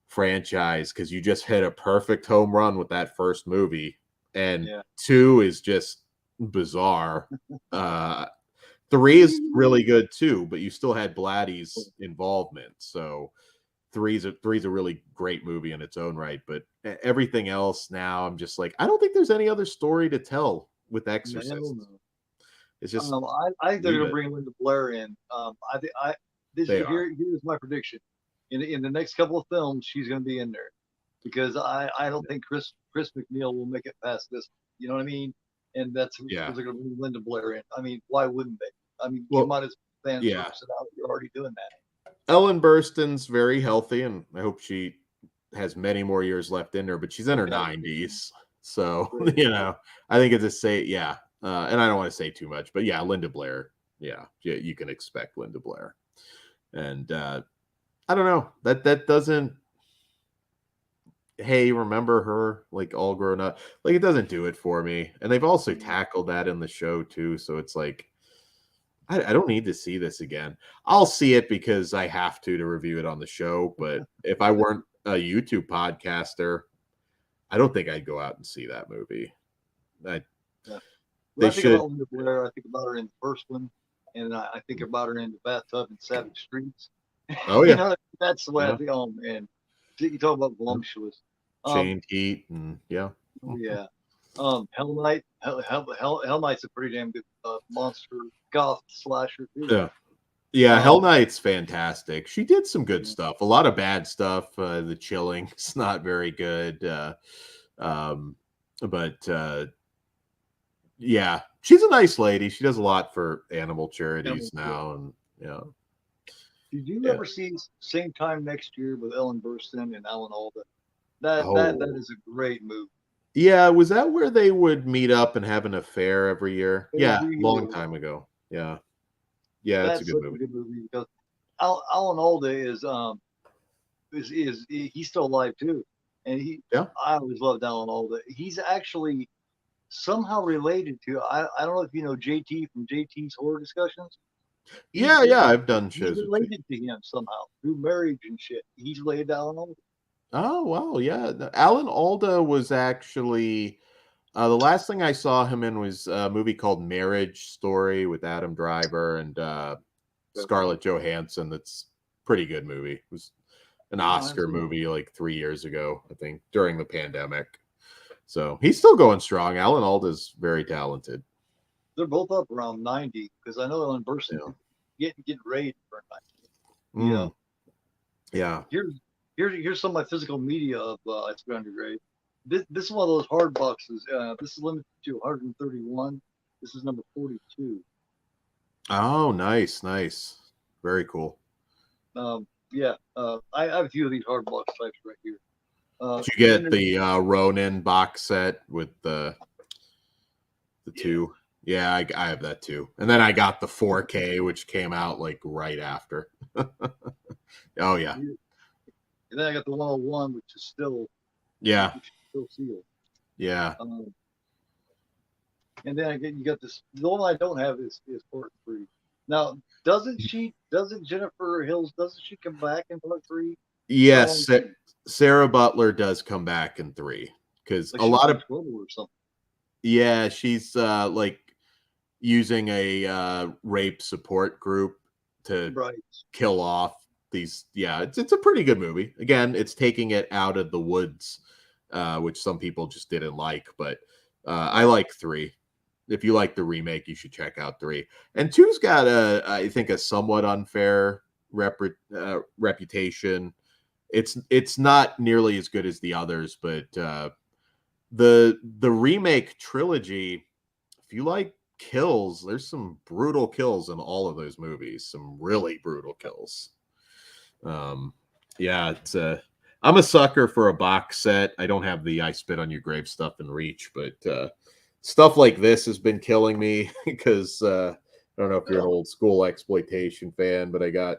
franchise because you just hit a perfect home run with that first movie, and 2 is just bizarre. 3 is really good too, but you still had Blatty's involvement, so three's a really great movie in its own right. But everything else now, I'm just like, I don't think there's any other story to tell with Exorcist. No. It's just I think they're going to bring Linda Blair in. Here's my prediction. In the next couple of films, she's going to be in there because I don't think Chris McNeil will make it past this. You know what I mean? And that's they're going to bring Linda Blair in. I mean, why wouldn't they? I mean, you might as well fan service it out. You're already doing that. Ellen Burstyn's very healthy, and I hope she has many more years left in her. But she's in her 90s, so you know, I think it's a safe. Yeah. And I don't want to say too much, but Linda Blair. Yeah, you can expect Linda Blair. And I don't know. That doesn't, hey, remember her, like, all grown up. Like, it doesn't do it for me. And they've also tackled that in the show too. So it's like, I don't need to see this again. I'll see it because I have to review it on the show. But if I weren't a YouTube podcaster, I don't think I'd go out and see that movie. When I think about Linda Blair, I think about her in the first one, and I think about her in the bathtub in Savage Streets. Oh yeah, you know, that's the way I think. Oh man, you talk about voluptuous. Chained Heat, and Hell Night. Hell Night's a pretty damn good monster goth slasher too. Yeah, Hell Night's fantastic. She did some good stuff, a lot of bad stuff. The Chilling's not very good, but. Yeah, she's a nice lady. She does a lot for animal charities now, and Did you ever see Same Time Next Year with Ellen Burstyn and Alan Alda? That is a great movie. Yeah, was that where they would meet up and have an affair every year? Long time ago. Yeah, that's a good movie. Good movie because Alan Alda is he's still alive too, and I always loved Alan Alda. He's actually somehow related to I don't know if you know JT from JT's Horror Discussions. I've done shows. He's related to him somehow through marriage and shit. He's related to Alan Alda. Oh wow, yeah. Alan Alda was actually the last thing I saw him in was a movie called Marriage Story with Adam Driver and Scarlett Johansson. That's a pretty good movie. It was an Oscar movie like 3 years ago, I think, during the pandemic. So he's still going strong. Alan Alda's very talented. They're both up around 90 because I know Ellen Burstyn getting rated for 90. Yeah. Here's some of my physical media of It's Beyond Your Grave. This is one of those hard boxes. This is limited to 131. This is number 42. Oh, nice. Very cool. I have a few of these hard box types right here. Did you get the Ronin box set with the two? Yeah, I have that too. And then I got the 4K, which came out like right after. Oh yeah. And then I got the 101, which is still sealed. Yeah. And then you got this. The one I don't have is part 3. Now, doesn't Jennifer Hills come back in part 3? Yes, Sarah Butler does come back in 3 because a lot of or something. Yeah, she's like using a rape support group to kill off these. Yeah, it's a pretty good movie. Again, it's taking it out of the woods, which some people just didn't like, but I like 3. if you like the remake, you should check out 3. And 2's got I think a somewhat unfair reputation. It's not nearly as good as the others, but the remake trilogy, if you like kills, there's some brutal kills in all of those movies. Some really brutal kills. Yeah, it's I'm a sucker for a box set. I don't have the I Spit on Your Grave stuff in reach, but stuff like this has been killing me because I don't know if you're an old school exploitation fan, but I got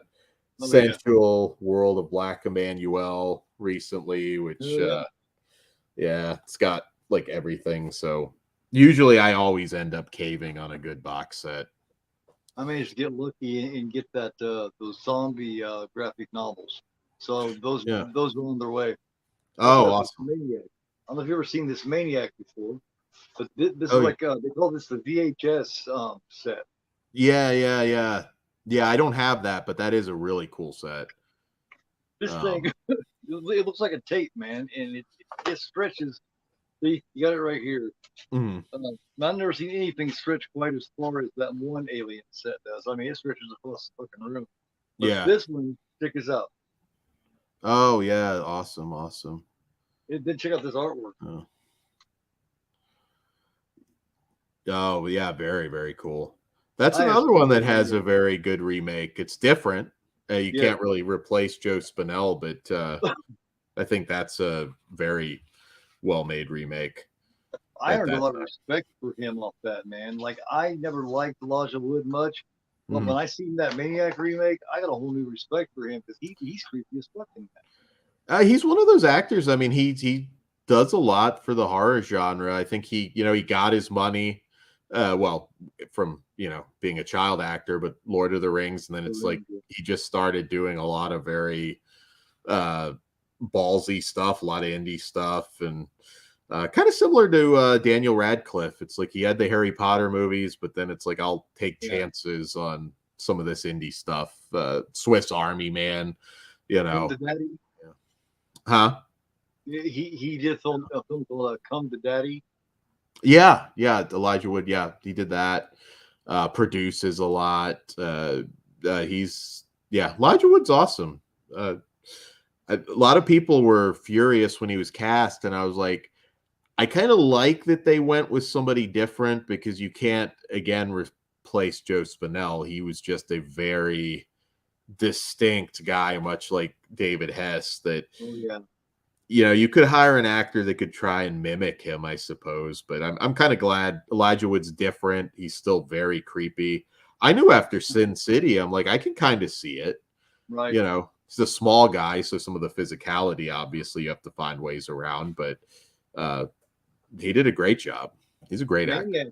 Sensual World of Black Emmanuel recently, which yeah, it's got like everything. So usually I always end up caving on a good box set. I managed to get lucky and get that those zombie graphic novels. So those are on their way. Oh, awesome! Maniac. I don't know if you've ever seen this Maniac before, but this is like they call this the VHS set. Yeah. I don't have that, but that is a really cool set. This thing, it looks like a tape, man, and it stretches. See, you got it right here. I've never seen anything stretch quite as far as that one Alien set does. I mean, it stretches across the fucking room. But this one, check this out. Oh yeah, awesome. Then check out this artwork. Oh yeah, very, very cool. That's another one that has a very good remake. It's different. You can't really replace Joe Spinell, but I think that's a very well-made remake. I earned a lot of respect for him off that, man. Like, I never liked Elijah Wood much, but when I seen that Maniac remake, I got a whole new respect for him because he's creepy as fuck in that. He's one of those actors. I mean, he does a lot for the horror genre. I think he got his money, well, from being a child actor, but Lord of the Rings, and then it's like he just started doing a lot of very ballsy stuff, a lot of indie stuff, and kind of similar to Daniel Radcliffe. It's like he had the Harry Potter movies, but then it's like I'll take chances on some of this indie stuff. Swiss Army Man, Huh? He did a film called Come to Daddy. Yeah, Elijah Wood. Yeah, he did that. Produces a lot. Elijah Wood's awesome. A lot of people were furious when he was cast, and I was like, I kind of like that they went with somebody different because you can't again replace Joe Spinell. He was just a very distinct guy, much like David Hess. That you could hire an actor that could try and mimic him, I suppose. But I'm kind of glad Elijah Wood's different. He's still very creepy. I knew after Sin City, I'm like, I can kind of see it. Right. He's a small guy, so some of the physicality, obviously, you have to find ways around. But he did a great job. He's a great actor.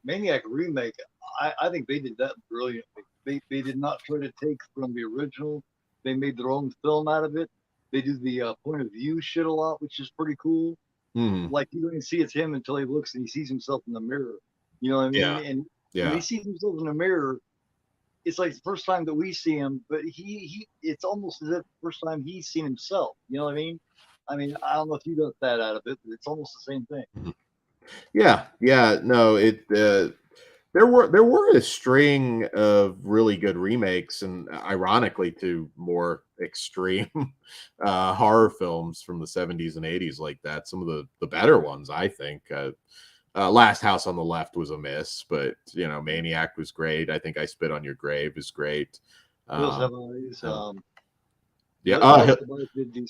Maniac remake, I think they did that brilliantly. They did not try to take from the original. They made their own film out of it. They do the point of view shit a lot, which is pretty cool. Like, you don't even see it's him until he looks and he sees himself in the mirror. You know what I mean? Yeah. And when he sees himself in the mirror, it's like the first time that we see him, but it's almost as if the first time he's seen himself. You know what I mean? I mean, I don't know if you got that out of it, but it's almost the same thing. Yeah. No, there were a string of really good remakes, and ironically, to more extreme horror films from the 70s and 80s like that. Some of the better ones, I think. Last House on the Left was a miss, but Maniac was great. I think I Spit on Your Grave is great. Hills Have Eyes.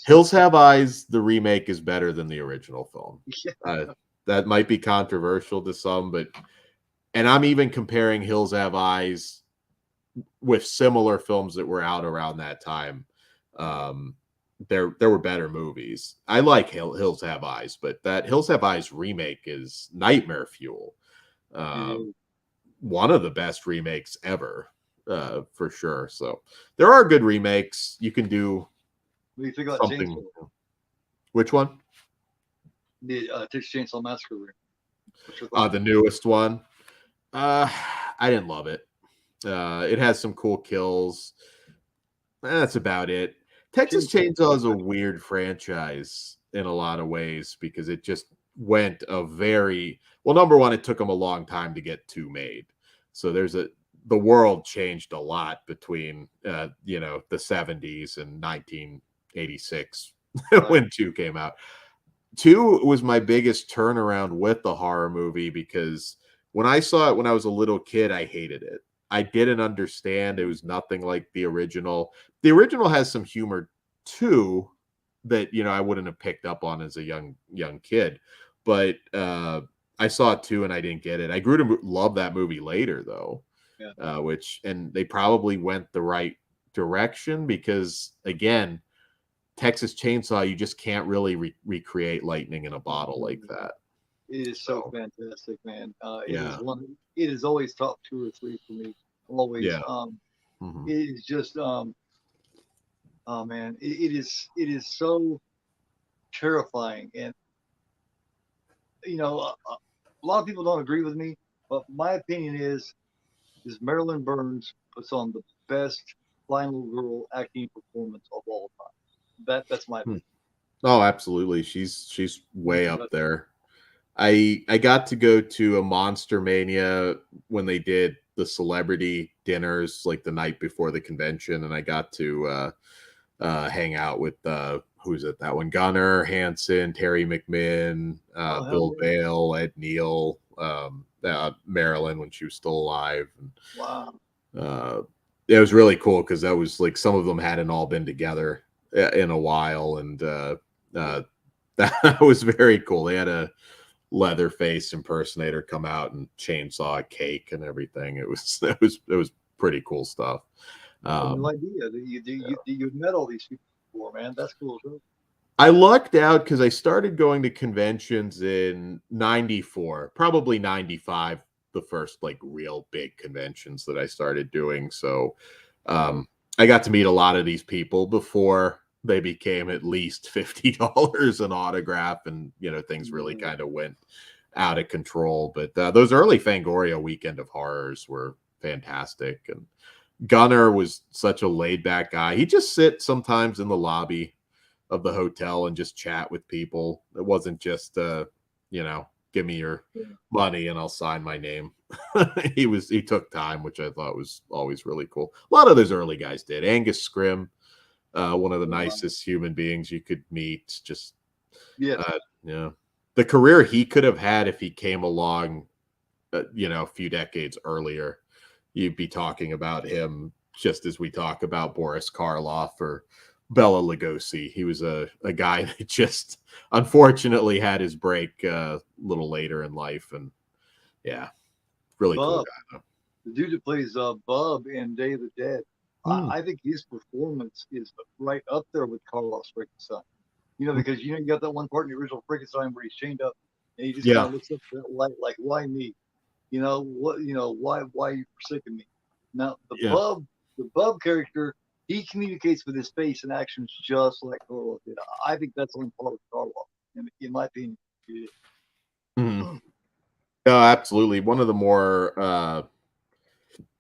Hills Have Eyes, the remake is better than the original film. That might be controversial to some, and I'm even comparing Hills Have Eyes with similar films that were out around that time. There were better movies. I like Hills Have Eyes, but that Hills Have Eyes remake is nightmare fuel. One of the best remakes ever, for sure. So there are good remakes. You can do what do you think about something. Which one? The Texas Chainsaw Massacre the newest one. I didn't love it. It has some cool kills. That's about it. Texas Chainsaw is a weird franchise in a lot of ways because it just went a very well. Number one, it took them a long time to get two made. So the world changed a lot between you know, the 70s and 1986 Right. when two came out. Two was my biggest turnaround with the horror movie, because when I saw it when I was a little kid, I hated it. I didn't understand. It was nothing like the original. The original has some humor too that, you know, I wouldn't have picked up on as a young kid. But I saw it too and I didn't get it. I grew to love that movie later though. Yeah. And they probably went the right direction, because again, Texas Chainsaw, you just can't really recreate lightning in a bottle like that. It is so fantastic, man. Yeah. It is always top 2 or 3 for me. Always. Yeah. It is just oh man, it is so terrifying, and you know, a lot of people don't agree with me, but my opinion is Marilyn Burns puts on the best final girl acting performance of all time. That's my opinion. Oh, absolutely. She's way up there. I got to go to a Monster Mania when they did the celebrity dinners like the night before the convention, and I got to hang out with who's it? That one, Gunnar Hansen, Terry McMinn, Bill Bale, Ed Neal, Marilyn when she was still alive. And, wow. It was really cool because that was like some of them hadn't all been together in a while, and that was very cool. They had a Leatherface impersonator come out and chainsaw a cake and everything. It was pretty cool stuff. I had no idea that you'd met all these people before, man. That's cool. Too. I lucked out because I started going to conventions in '94, probably '95, the first like real big conventions that I started doing. So I got to meet a lot of these people before they became at least $50 an autograph, and you know, things really kind of went out of control. But those early Fangoria Weekend of Horrors were fantastic, and Gunnar was such a laid back guy. He'd just sit sometimes in the lobby of the hotel and just chat with people. It wasn't just you know, give me your money and I'll sign my name. He took time, which I thought was always really cool. A lot of those early guys did. Angus Scrim, one of the nicest human beings you could meet. Just yeah. The career he could have had if he came along you know, a few decades earlier. You'd be talking about him just as we talk about Boris Karloff or Bela Lugosi. He was a guy that just unfortunately had his break a little later in life, and yeah, really cool guy. The dude that plays Bub in Day of the Dead, I think his performance is right up there with Karloff's Frankenstein. You know, because you know you got that one part in the original Frankenstein where he's chained up and he just kind of looks up at that light like, "Why me? You know what? You know why are you forsaking me?" Now the Bub character, he communicates with his face and actions just like Karloff did. I think that's on par with Karloff, in my opinion. No, absolutely. One of the more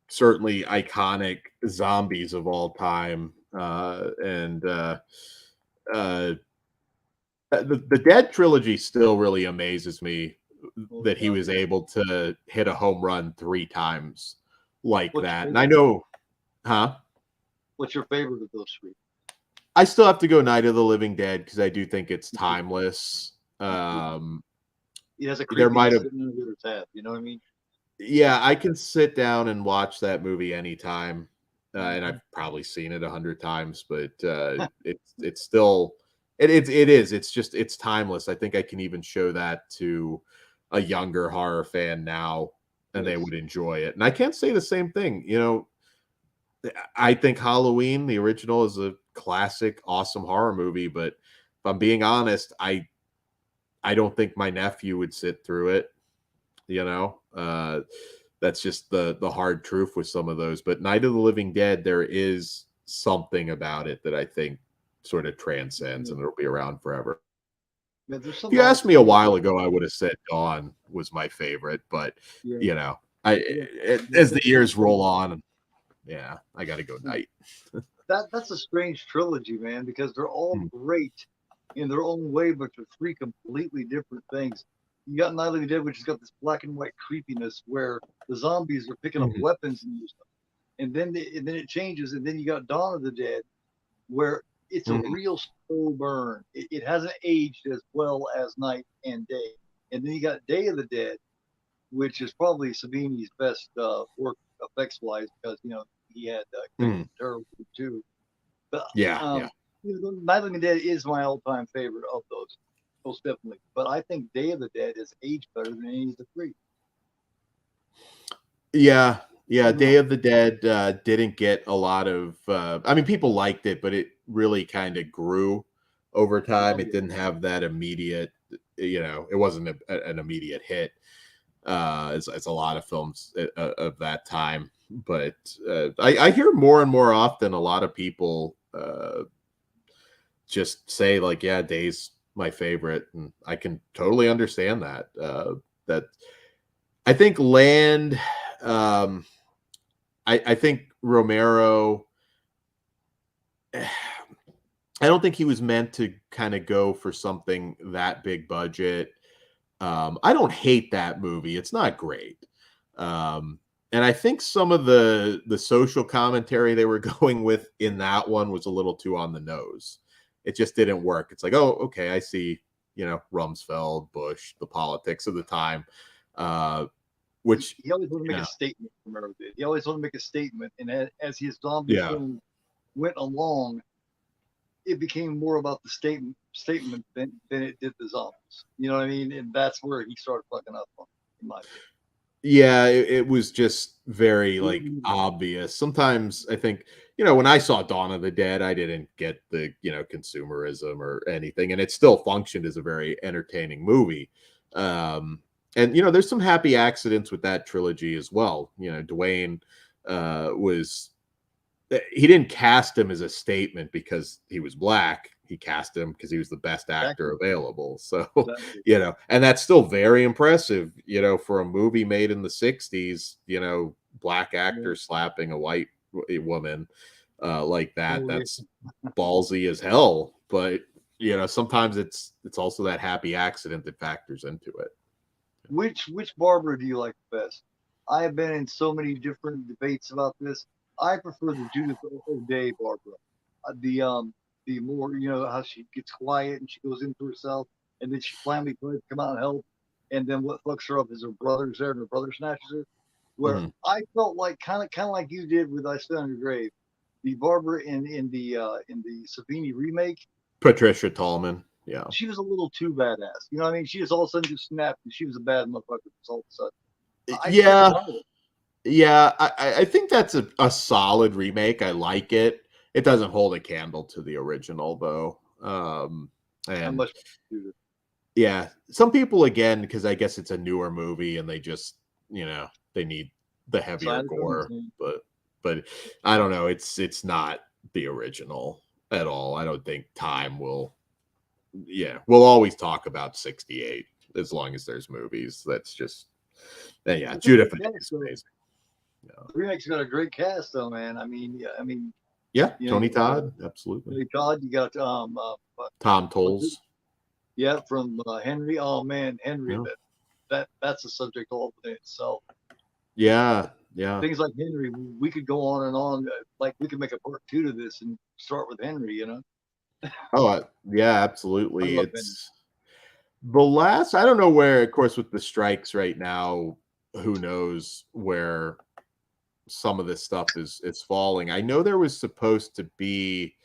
certainly iconic zombies of all time, and the Dead trilogy still really amazes me that he was able to hit a home run 3 times like that. And I know, what's your favorite of those 3? I still have to go Night of the Living Dead because I do think it's timeless. It has a there might have tab, you know what I mean? Yeah, I can sit down and watch that movie anytime, and I've probably seen it 100 times, but it's still it's timeless. I think I can even show that to a younger horror fan now, and they would enjoy it. And I can't say the same thing. You know, I think Halloween, the original, is a classic, awesome horror movie. But if I'm being honest, I don't think my nephew would sit through it. You know, that's just the hard truth with some of those. But Night of the Living Dead, there is something about it that I think sort of transcends, and it'll be around forever. If you asked me a while ago, I would have said Dawn was my favorite, but you know, as the years roll on, I got to go Night. That's a strange trilogy, man, because they're all great, in their own way, but they're three completely different things. You got Night of the Dead, which has got this black and white creepiness where the zombies are picking up Mhm. weapons and stuff. And then it changes, and then you got Dawn of the Dead, where it's a Mhm. real slow burn. It hasn't aged as well as Night and Day. And then you got Day of the Dead, which is probably Savini's best work effects wise because he had Creature Mhm. from Terror too. But Yeah, yeah. um, Night of the Dead is my all-time favorite of those, most definitely. But I think Day of the Dead is aged better than any of the three. Yeah, yeah, Mhm. Day of the Dead, didn't get a lot of, I mean, people liked it, but it really kinda grew over time. Oh It yeah, didn't have that immediate, it wasn't an immediate hit, as a lot of films, of that time. But, I hear more and more often a lot of people, just say, like, "Yeah, Day's my favorite," and I can totally understand that, that I think Land, um I think Romero, I don't think he was meant to kind of go for something that big budget. I don't hate that movie. It's not great. Um, and I think some of the social commentary they were going with in that one was a little too on the nose. It just didn't work. It's like, oh, okay, I see, Rumsfeld, Bush, the politics of the time. Uh, which, he always wanted to make a yeah, statement. Romero did. He always wanted to make a statement, and as his zombie yeah. film went along, it became more about the statement than it did the zombies. You know what I mean? And that's where he started fucking up on, in my Yeah, it was just very, like, opinion. obvious. Sometimes I think, when I saw Dawn of the Dead, I didn't get the, consumerism or anything, and it still functioned as a very entertaining movie. And, there's some happy accidents with that trilogy as well. Dwayne, was he didn't cast him as a statement because he was black. He cast him because he was the best actor Exactly. available. So, Exactly. and that's still very impressive, for a movie made in the 60s, black Yeah. actor slapping a white woman, like that. Oh, yeah. That's ballsy as hell. But, sometimes it's also that happy accident that factors into it. Which Barbara do you like best? I have been in so many different debates about this. I prefer the Judith O'Day Barbara. The more how she gets quiet and she goes into herself, and then she finally tries to come out and help, and then what fucks her up is her brother's there, and her brother snatches her. Where Mhm. I felt like kind of like you did with "I Spit on Your Grave," the Barbara in the Savini remake, Patricia Tallman. Yeah. she was a little too badass. You know what I mean? She just all of a sudden just snapped, and she was a bad motherfucker. Just all of a sudden, I stand Yeah. by it. Yeah, I think that's a solid remake. I like it. It doesn't hold a candle to the original though. I And much do yeah, some people again, because I guess it's a newer movie and they just, they need the heavier side of things, gore, man. but I don't know. It's not the original at all. I don't think time will. Yeah, we'll always talk about 68 as long as there's movies. That's just, yeah, It's a good Judith cast, is though. amazing. Yeah. The remake's got a great cast, though, man. I mean, yeah, I mean, Yeah, Tony you got Todd, absolutely. Billy Todd, you got Tom what's it? Tolles. Yeah, from Henry. Oh man, Henry. Yeah. That's a subject all in itself. Yeah, yeah. Things like Henry, we could go on and on. Like we could make a part two to this and start with Henry. Oh, yeah, I absolutely. love Henry. It's the last, I don't know where, of course, with the strikes right now, who knows where some of this stuff is falling. I know there was supposed to be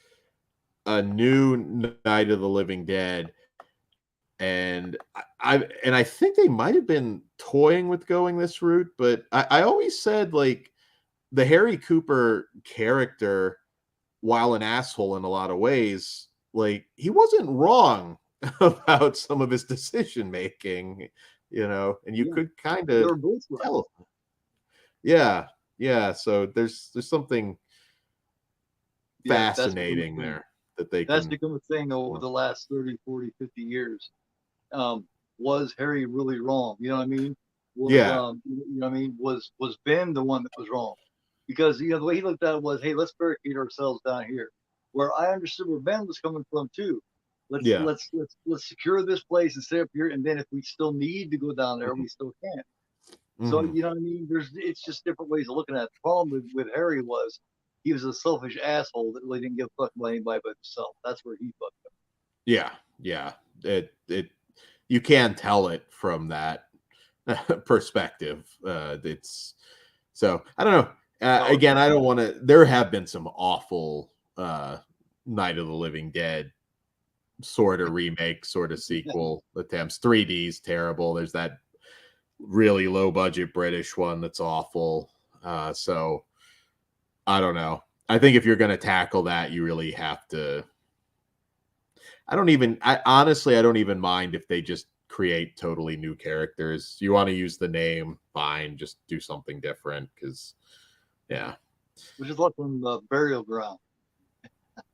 a new Night of the Living Dead, and I think they might have been toying with going this route, but I always said, like, the Harry Cooper character, while an asshole in a lot of ways, like, he wasn't wrong about some of his decision making, and you Yeah, could kind they of were both right. tell. Yeah, yeah. So there's something Yeah, fascinating there that they that's can. become a thing over the last 30, 40, 50 years. Um, was Harry really wrong? You know what I mean? Yeah. You know what I mean? Was Ben the one that was wrong? Because the way he looked at it was, hey, let's barricade ourselves down here. Where I understood where Ben was coming from too. Let's Yeah. let's let's let's secure this place and stay up here, and then if we still need to go down there, Mhm. we still can. So Mhm. you know what I mean? It's just different ways of looking at it. The problem with Harry was he was a selfish asshole that really didn't give a fuck about anybody but himself. That's where he fucked up. Yeah. Yeah. It you can tell it from that perspective. It's so I don't know. No, Again, I don't want to. There have been some awful Night of the Living Dead sort of remake, sort of sequel attempts. 3D's terrible. There's that really low budget British one that's awful. So I don't know. I think if you're going to tackle that, you really have to. I honestly, I don't even mind if they just create totally new characters. You want to use the name, fine, just do something different because, yeah. which is like from the Burial Ground.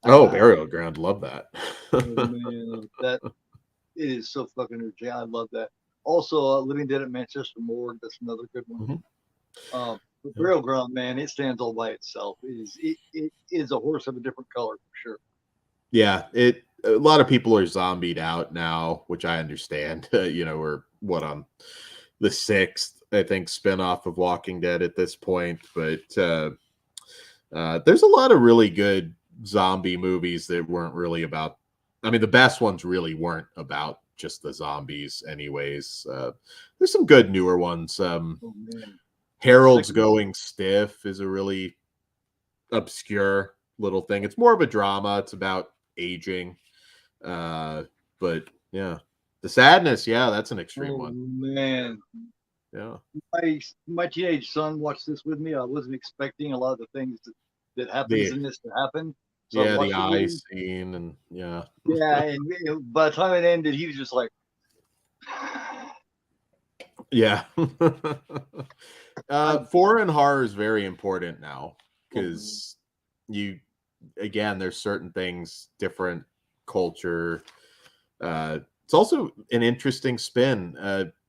Oh, Oh Burial Ground, love that. man, that it is so fucking entertaining. I love that. Also, Living Dead at Manchester Morgue. That's another good one. Mhm. The Burial Ground, man, it stands all by itself. It is a horse of a different color for sure. Yeah, a lot of people are zombied out now, which I understand. We're what on the sixth, I think, spinoff of Walking Dead at this point, but there's a lot of really good zombie movies that weren't really about. I mean, the best ones really weren't about just the zombies, anyways. There's some good newer ones. Oh man, Harold's second, Going Stiff is a really obscure little thing. It's more of a drama. It's about aging. But yeah, The Sadness, yeah, that's an extreme oh one. man, Yeah. my teenage son watched this with me. I wasn't expecting a lot of the things that happens The in this to happen, so I yeah, the watched it with eye him. scene and yeah. Yeah, and by the time it ended, he was just like, Yeah. I, Foreign horror is very important now oh man, because you again, there's certain things, different culture. It's also an interesting spin.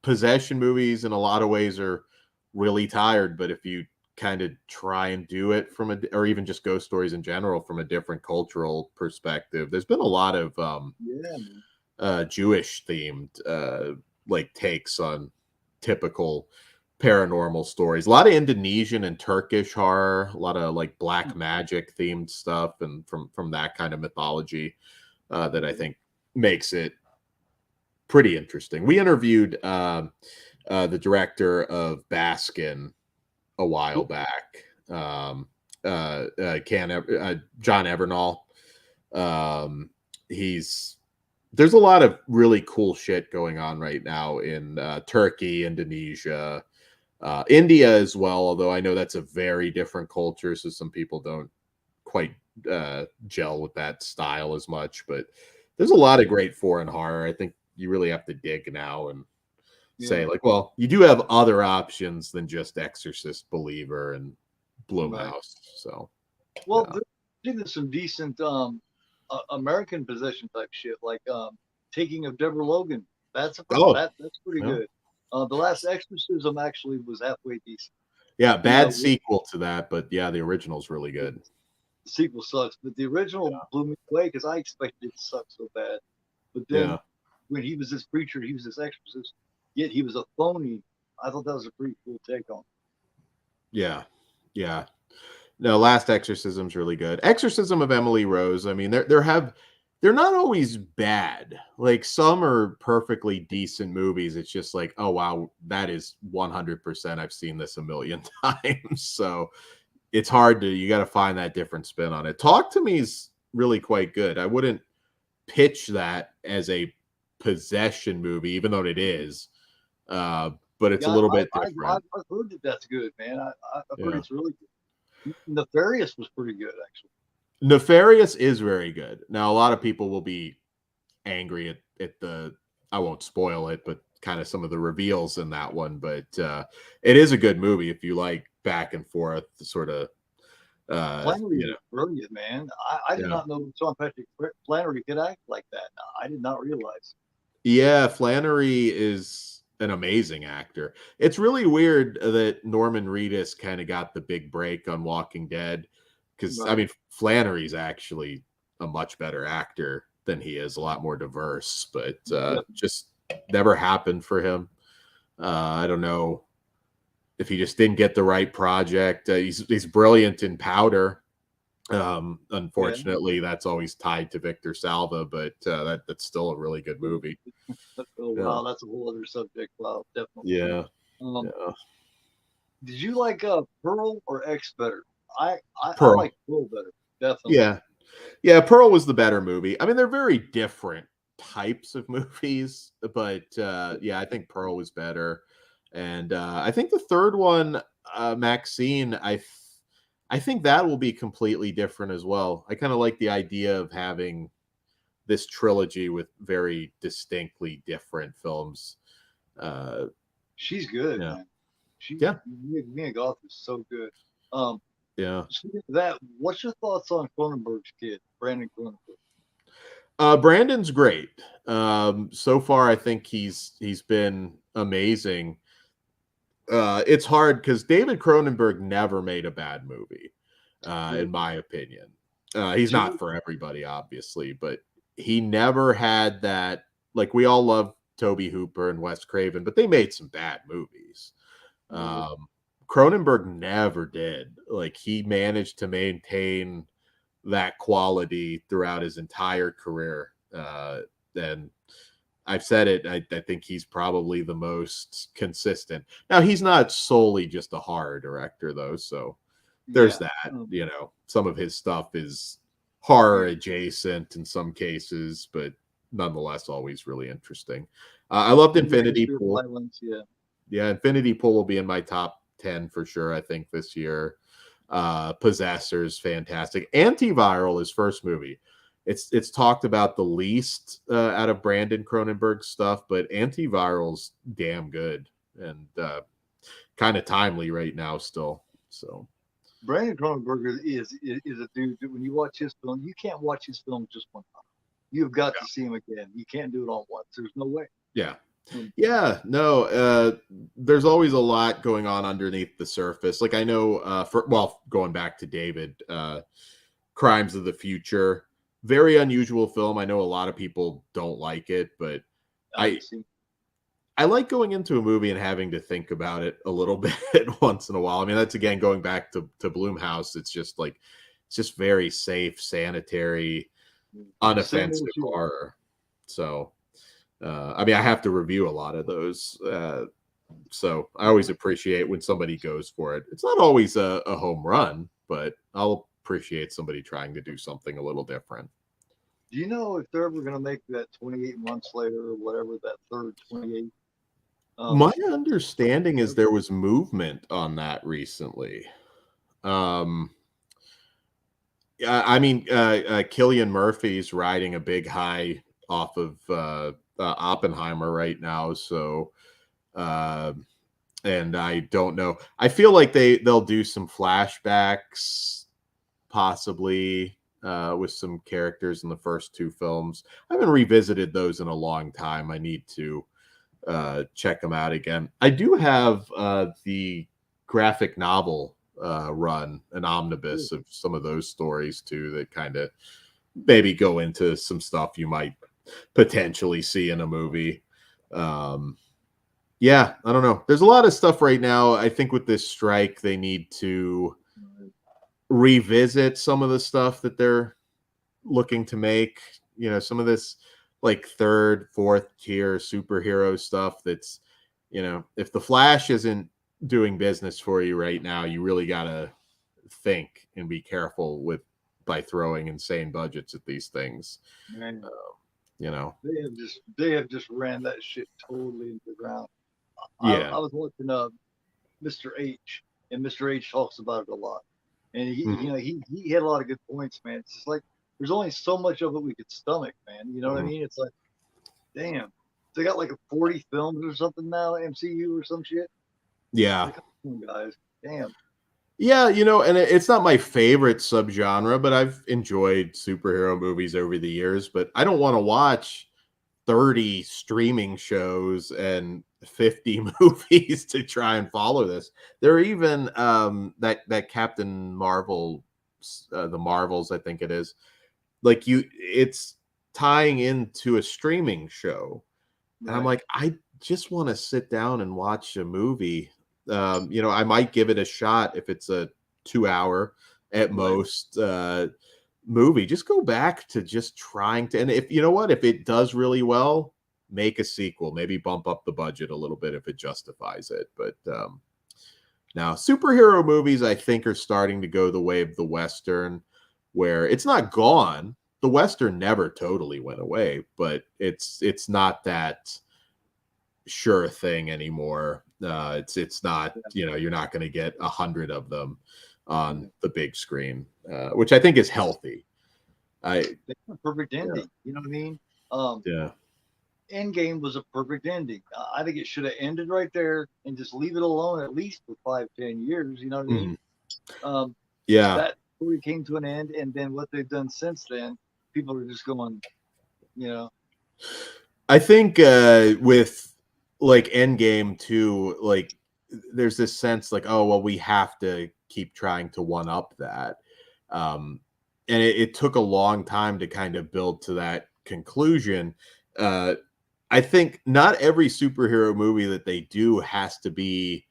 Possession movies in a lot of ways are really tired, but if you kind of try and do it or even just ghost stories in general from a different cultural perspective, there's been a lot of yeah, man. Jewish themed like takes on typical paranormal stories. A lot of Indonesian and Turkish horror, a lot of like black magic themed stuff, and from that kind of mythology that I think makes it pretty interesting. We interviewed the director of Baskin a while back, John Evernall. He's There's a lot of really cool shit going on right now in Turkey, Indonesia, India as well. Although I know that's a very different culture, so some people don't quite gel with that style as much. But there's a lot of great foreign horror. I think you really have to dig now and say Yeah, like, well, you do have other options than just Exorcist, Believer, and right. Blumhouse. So Well, yeah. there's some decent American possession type shit, like Taking of Deborah Logan. Oh, That's pretty yeah. good. The Last Exorcism actually was halfway decent. Yeah, You bad know, sequel to that, but yeah, the original's really the good. sequel sucks, but the original blew me away because I expected it to suck so bad. But then Yeah. when he was this preacher, he was this exorcist, yet he was a phony. I thought that was a pretty cool take on. Yeah. Yeah. No, Last Exorcism's really good. Exorcism of Emily Rose. I mean, they're not always bad. Like some are perfectly decent movies. It's just like, oh wow, that is 100%. I've seen this a million times. So it's hard to you got to find that different spin on it. Talk to Me is really quite good. I wouldn't pitch that as a possession movie, even though it is. Uh, but it's a Yeah, little bit different. I've heard that that's good, man. I've heard Yeah. it's really good. Nefarious was pretty good, actually. Nefarious is very good. Now, a lot of people will be angry at the, I won't spoil it, but kind of some of the reveals in that one. But it is a good movie if you like back and forth, sort of, Flannery was brilliant, man. I did yeah. not know Sean Patrick Flannery could act like that. I did not realize. Yeah, Flannery is an amazing actor. It's really weird that Norman Reedus kind of got the big break on Walking Dead because I Right. mean Flannery's actually a much better actor than he is, a lot more diverse, but Yeah. just never happened for him. I don't know if he just didn't get the right project. He's brilliant in Powder. Yeah. Unfortunately, that's always tied to Victor Salva, but that's still a really good movie. Oh Yeah, wow, that's a whole other subject. Wow, definitely. yeah, Um, yeah. did you like Pearl or X better? I Pearl. like Pearl better, definitely. Yeah, yeah. Pearl was the better movie. I mean, they're very different types of movies, but yeah, I think Pearl was better. And I think the third one, Maxine, I think that will be completely different as well. I kind of like the idea of having this trilogy with very distinctly different films. Uh, She's good, yeah, man. She yeah, Mia Goth is so good. Um, yeah. speaking of that, what's your thoughts on Cronenberg's kid, Brandon Cronenberg? Brandon's great. So far, I think he's been amazing. It's hard because David Cronenberg never made a bad movie, in my opinion. He's not Two, for everybody, obviously, but he never had that. Like, we all love Toby Hooper and Wes Craven, but they made some bad movies. Um, Cronenberg never did. Like, he managed to maintain that quality throughout his entire career. And I've said it. I think he's probably the most consistent. Now, he's not solely just a horror director, though. So there's yeah. that. Some of his stuff is horror Yeah. adjacent in some cases, but nonetheless, always really interesting. I loved And the Infinity history of Pool. violence, yeah. Yeah, Infinity Pool will be in my top 10 for sure, I think, this year. Possessor's fantastic. Antiviral, his first movie. It's talked about the least out of Brandon Cronenberg's stuff, but Antiviral's damn good and kind of timely right now still. So Brandon Cronenberg is a dude that when you watch his film, you can't watch his film just one time. You've got to see him again. You can't do it all once. There's no way. yeah. Um, Yeah, no, there's always a lot going on underneath the surface. Like, I know, going back to David, Crimes of the Future, very unusual film. I know a lot of people don't like it, but I see. I like going into a movie and having to think about it a little bit once in a while. I mean, that's again going back to Bloomhouse. It's just very safe, sanitary, Same unoffensive old shit. horror. So, I mean, I have to review a lot of those. So I always appreciate when somebody goes for it. It's not always a home run, but I'll appreciate somebody trying to do something a little different. Do you know if they're ever going to make that 28 months later or whatever, that third 28? My understanding is there was movement on that recently. Um, I mean, Killian Murphy's riding a big high off of Oppenheimer right now, so uh, and I don't know. I feel like they'll do some flashbacks, possibly with some characters in the first two films. I haven't revisited those in a long time. I need to check them out again. I do have the graphic novel run, an omnibus of some of those stories too, that kind of maybe go into some stuff you might potentially see in a movie. Yeah, I don't know. There's a lot of stuff right now. I think with this strike, they need to revisit some of the stuff that they're looking to make. Some of this like third, fourth tier superhero stuff that's, if the Flash isn't doing business for you right now, you really got to think and be careful by throwing insane budgets at these things. Man, You know, they have just ran that shit totally into the ground. yeah. I was watching Mr. H, and Mr. H talks about it a lot, and Mhm. he had a lot of good points, man. It's just like there's only so much of it we could stomach, man. You know what I Mhm. mean? It's like, damn, they got like a 40 films or something now, MCU or some shit. Yeah. Like, come on, guys, damn. Yeah, and it's not my favorite subgenre, but I've enjoyed superhero movies over the years, but I don't want to watch 30 streaming shows and 50 movies to try and follow this. There are even that Captain Marvel, the Marvels, I think it is. Like it's tying into a streaming show. And I'm Right. like, I just want to sit down and watch a movie. I might give it a shot if it's a 2 hour at Right. most movie. Just go back to just trying to, and if you know what, if it does really well, make a sequel, maybe bump up the budget a little bit if it justifies it. But now superhero movies, I think, are starting to go the way of the Western, where it's not gone. The Western never totally went away, but it's not that sure thing anymore. It's not, you're not going to get 100 of them on the big screen, which I think is healthy. It's a perfect Yeah, ending. You know what I mean? Um, yeah, Endgame was a perfect ending. I think it should have ended right there and just leave it alone at least for 5, 10 years. You know what I mean? mhm, Um, yeah. that story came to an end, and then what they've done since then, people are just going, you know, I think with like Endgame too, like there's this sense like, oh well, we have to keep trying to one up that, um, and it took a long time to kind of build to that conclusion. Uh, I think not every superhero movie that they do has to be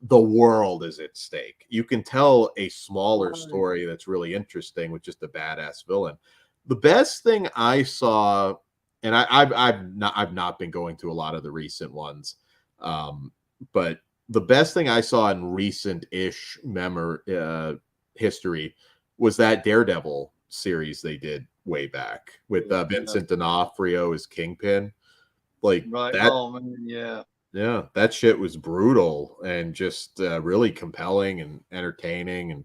the world is at stake. You can tell a smaller story that's really interesting with just a badass villain. The best thing I saw, and I've not been going to a lot of the recent ones, but the best thing I saw in recent-ish history was that Daredevil series they did way back with yeah, Vincent D'Onofrio as Kingpin. Like right. that Oh man, yeah. yeah, that shit was brutal and just really compelling and entertaining. And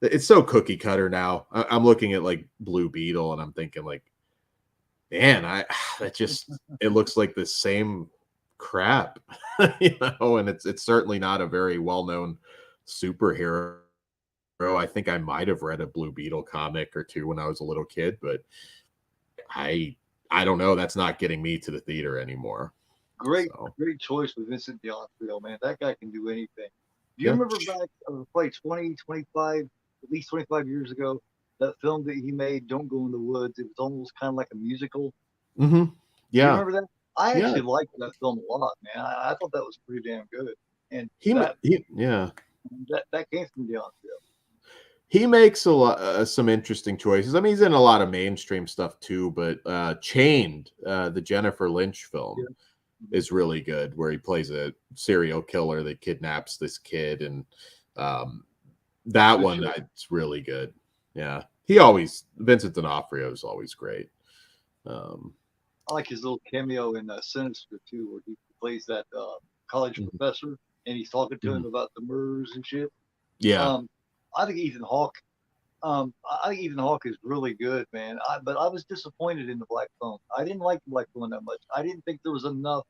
it's so cookie cutter now. I'm looking at like Blue Beetle and I'm thinking like, man, that just it looks like the same crap, And it's certainly not a very well known superhero. I think I might have read a Blue Beetle comic or two when I was a little kid, but I I don't know. That's not getting me to the theater anymore. Great, So great choice with Vincent D'Onofrio, man. That guy can do anything. Do you yeah. remember back, probably 20, 25, at least 25 years ago, that film that he made, Don't Go in the Woods? It was almost kind of like a musical. Hmm. Do you Yeah. remember that? I Yeah. actually liked that film a lot, man. I thought that was pretty damn good. And Yeah. that came from D'Onofrio. He makes a lot some interesting choices. I mean, he's in a lot of mainstream stuff too, but Chained, the Jennifer Lynch Yeah. film, is really good, where he plays a serial killer that kidnaps this kid, and um, that Good one show. it's really good. Yeah, he always Vincent D'Onofrio is always great. Um, I like his little cameo in Sinister too, where he plays that college mhm, professor and he's talking to him mhm. about the murders and shit. Yeah, Um, I think Ethan Hawke. I think Ethan Hawke is really good, man. But I was disappointed in the Black Phone. I didn't like the Black Phone that much. I didn't think there was enough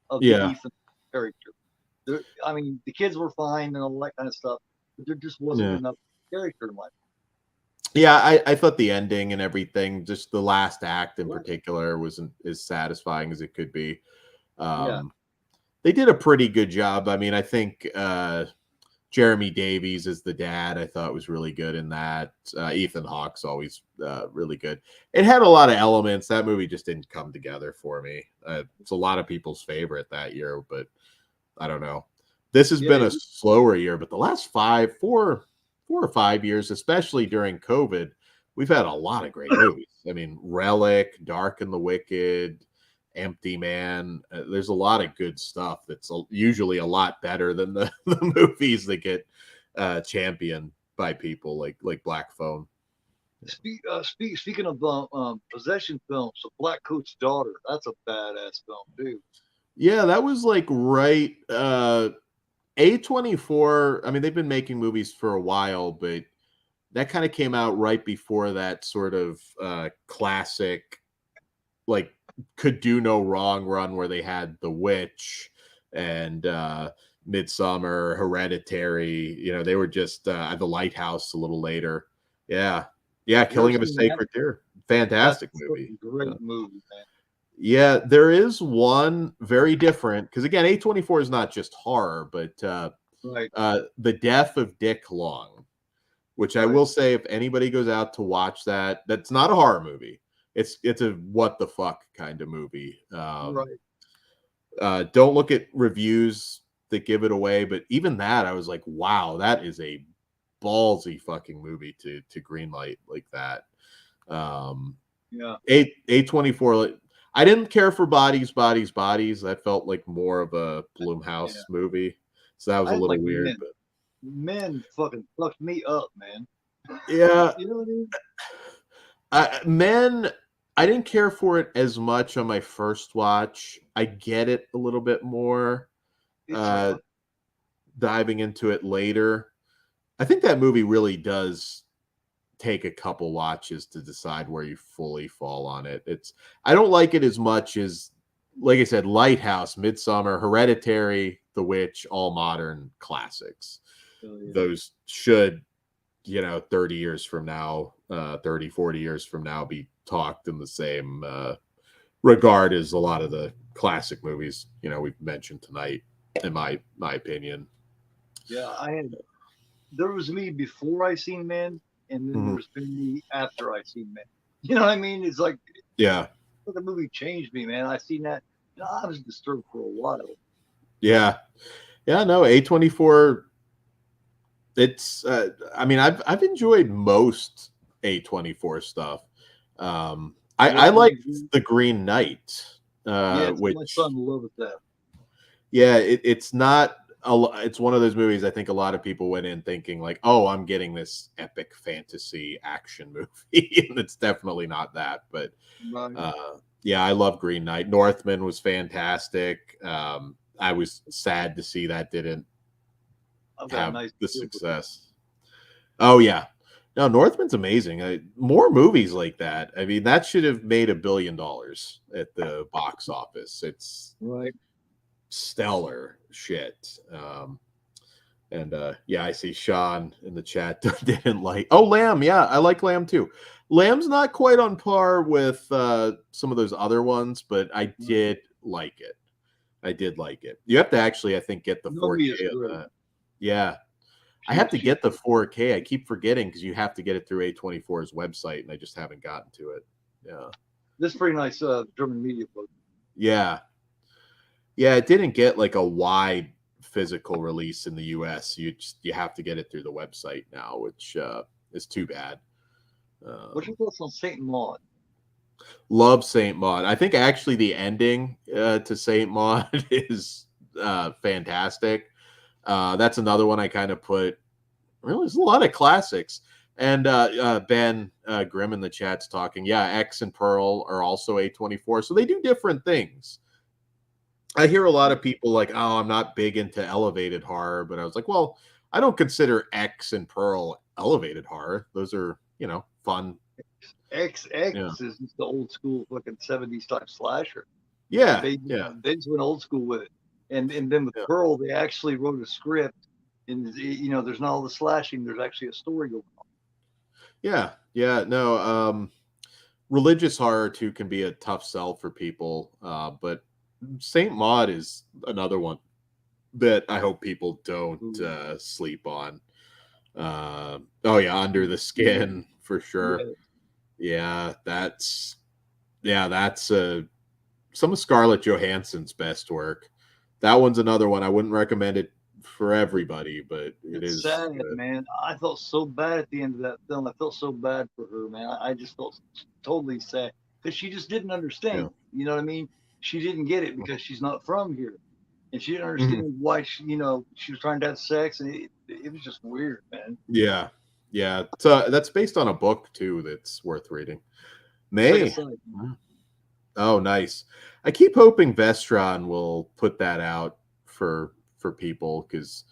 of the yeah, Ethan character. I mean, the kids were fine and all that kind of stuff, but there just wasn't yeah. enough character in life. Yeah, I thought the ending and everything, just the last act in Right. particular, wasn't as satisfying as it could be. Yeah. Um, they did a pretty good job. I mean, I think Jeremy Davies as the dad, I thought was really good in that. Ethan Hawke's always really good. It had a lot of elements. That movie just didn't come together for me. It's a lot of people's favorite that year, but I don't know. This has Yeah. been a slower year, but the last 4 or 5 years, especially during COVID, we've had a lot of great movies. I mean, Relic, Dark and the Wicked, Empty Man. There's a lot of good stuff that's usually a lot better than the, the movies that get championed by people like Black Phone. Speaking of possession films, so Black Coat's Daughter, that's a badass film, too. Yeah, that was like right A24. I mean, they've been making movies for a while, but that kind of came out right before that sort of classic, like, could do no wrong run where they had The Witch and Midsummer, Hereditary. They were just The Lighthouse a little later. Yeah. Yeah. You ever Killing of a seen that? Sacred Deer. That's Fantastic a movie. Yeah. great movie, man. Yeah, there is one very different because again, A24 is not just horror, but Right, The Death of Dick Long, which I right. will say, if anybody goes out to watch that, that's not a horror movie. it's a what the fuck kind of movie. Right. Don't look at reviews that give it away, but even that, I was like, wow, that is a ballsy fucking movie to greenlight like that. Yeah. A24. I didn't care for Bodies. That felt like more of a Yeah. Blumhouse movie, so that was I a didn't little like weird. Men. But Men fucking fucked me up, man. yeah, You know what I mean? Men. I didn't care for it as much on my first watch. I get it a little bit more. It's Uh, Diving into it later, I think that movie really does take a couple watches to decide where you fully fall on it. I don't like it as much as, like I said, Lighthouse, Midsummer, Hereditary, The Witch, all modern classics. yeah. Those should, 30 years from now, 30, 40 years from now, be talked in the same regard as a lot of the classic movies, we've mentioned tonight, in my opinion. Yeah, there was me before I seen Men, and then there's been me after I seen Men. You know what I mean? It's like, yeah, the movie changed me, man. I seen that, I was disturbed for a while. yeah, no, A24. It's I mean, I've enjoyed most A24 stuff. I like The Green Knight, Yes, which, my son loves that. yeah, it's not it's one of those movies I think a lot of people went in thinking like, oh, I'm getting this epic fantasy action movie, and it's definitely not that. But Right. yeah, I love Green Knight. Northman was fantastic. I was sad to see that didn't I've got a have nice the feel for it. success. Oh yeah, no, Northman's amazing. More movies like that. I mean, that should have made $1 billion at the box office. It's Right. stellar shit. And yeah, I see Sean in the chat didn't like. Oh, Lamb, yeah, I like Lamb too. Lamb's not quite on par with some of those other ones, but I did like it. I did like it. You have to actually, I think, get the Nomi 4K is of great. that. Yeah, I have to She get the 4K. I keep forgetting because you have to get it through A24's website, and I just haven't gotten to it. Yeah. This is pretty nice German media book. Yeah. Yeah, it didn't get like a wide physical release in the US. You have to get it through the website now, which is too bad. What's your thoughts on Saint Maud? Love Saint Maud. I think actually the ending to Saint Maud is fantastic. That's another one I kind of put. Really, there's a lot of classics. And Ben Grimm in the chat's talking. Yeah, X and Pearl are also A24, so they do different things. I hear a lot of people like, oh, I'm not big into elevated horror, but I was like, well, I don't consider X and Pearl elevated horror. Those are, fun. X is just the old school fucking 70s type slasher. Yeah, They just went old school with it. And then with Pearl, they actually wrote a script, and there's not all the slashing. There's actually a story going on. Yeah. No, religious horror too can be a tough sell for people, but Saint Maud is another one that I hope people don't sleep on. Oh yeah, Under the Skin for sure. Yeah, that's some of Scarlett Johansson's best work. That one's another one. I wouldn't recommend it for everybody, but it's sad, man. I felt so bad at the end of that film. I felt so bad for her, man. I just felt totally sad because she just didn't understand. Yeah. You know what I mean? She didn't get it because she's not from here, and she didn't understand why she was trying to have sex, and it was just weird, man. Yeah. So that's based on a book too. That's worth reading. May. Oh, nice. I keep hoping Vestron will put that out for people because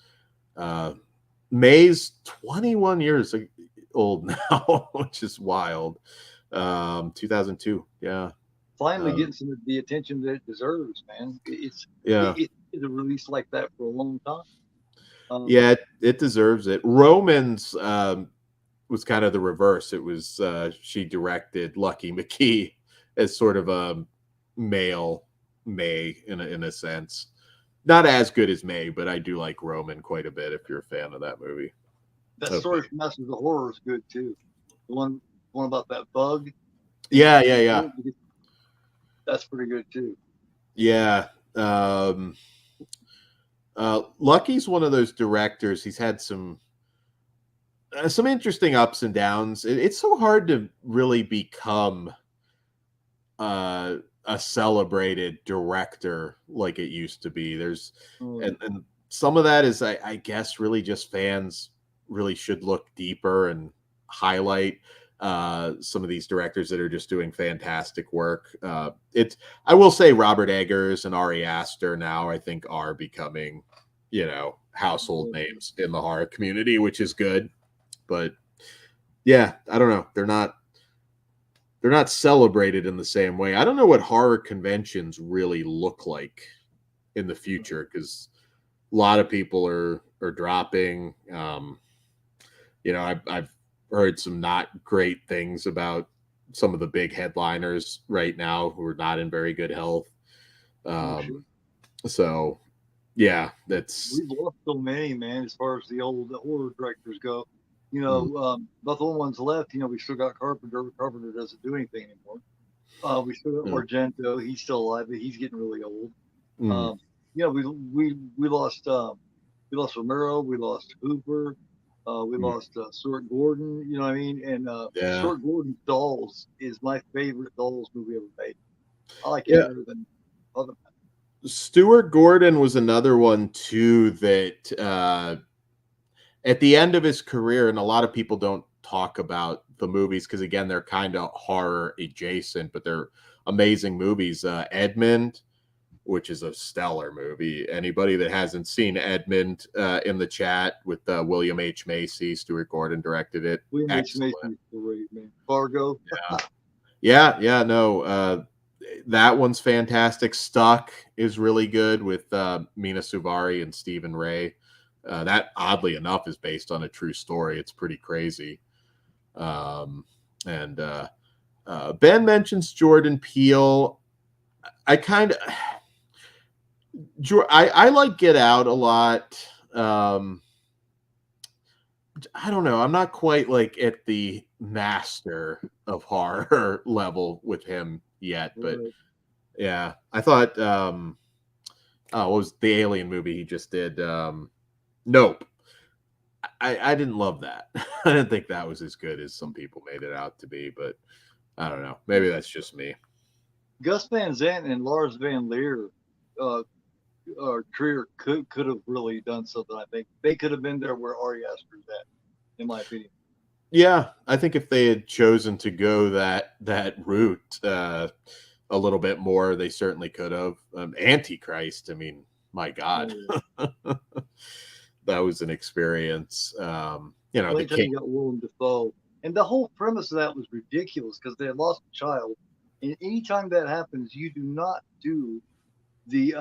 May's 21 years old now, which is wild. 2002. Yeah. Finally getting some of the attention that it deserves, man. It's a release like that for a long time. Yeah, it deserves it. Romans was kind of the reverse. It was she directed Lucky McKee as sort of a male May in a sense. Not as good as May, but I do like Roman quite a bit if you're a fan of that movie. That story from Masters of Horror is good too. The one about that bug. Yeah. That's pretty good too. Yeah. Lucky's one of those directors. He's had some interesting ups and downs. It's so hard to really become a celebrated director like it used to be. There's and some of that is I guess really just fans really should look deeper and highlight some of these directors that are just doing fantastic work. I will say Robert Eggers and Ari Aster now I think are becoming, household names in the horror community, which is good. But yeah, I don't know. They're not celebrated in the same way. I don't know what horror conventions really look like in the future because a lot of people are dropping. I've heard some not great things about some of the big headliners right now who are not in very good health. So yeah, we've lost so many, man, as far as the horror directors go. But the only ones left, we still got Carpenter. Carpenter doesn't do anything anymore. We still got Argento. He's still alive, but he's getting really old. We lost Romero. We lost Hooper. We lost Stuart Gordon. You know what I mean? And Stuart Gordon's Dolls is my favorite Dolls movie ever made. I like it better than other. Stuart Gordon was another one too that at the end of his career, and a lot of people don't talk about the movies because again they're kind of horror adjacent, but they're amazing movies. Edmund, which is a stellar movie. Anybody that hasn't seen Edmund in the chat with William H. Macy, Stuart Gordon directed it. William H. Macy is great, man. Fargo. No. That one's fantastic. Stuck is really good with Mina Suvari and Stephen Ray. That, oddly enough, is based on a true story. It's pretty crazy. Ben mentions Jordan Peele. I like Get Out a lot. I don't know. I'm not quite like at the master of horror level with him yet, but yeah, I thought, what was the Alien movie he just did? Nope. I didn't love that. I didn't think that was as good as some people made it out to be, but I don't know. Maybe that's just me. Gus Van Sant and Lars Van Leer, Trier could have really done something. I think they could have been there where Ari Aster's at, in my opinion. Yeah, I think if they had chosen to go that route a little bit more, they certainly could have. Antichrist, I mean, my God, that was an experience. The King got Willem Dafoe, and the whole premise of that was ridiculous because they had lost a child, and anytime that happens, you do not do the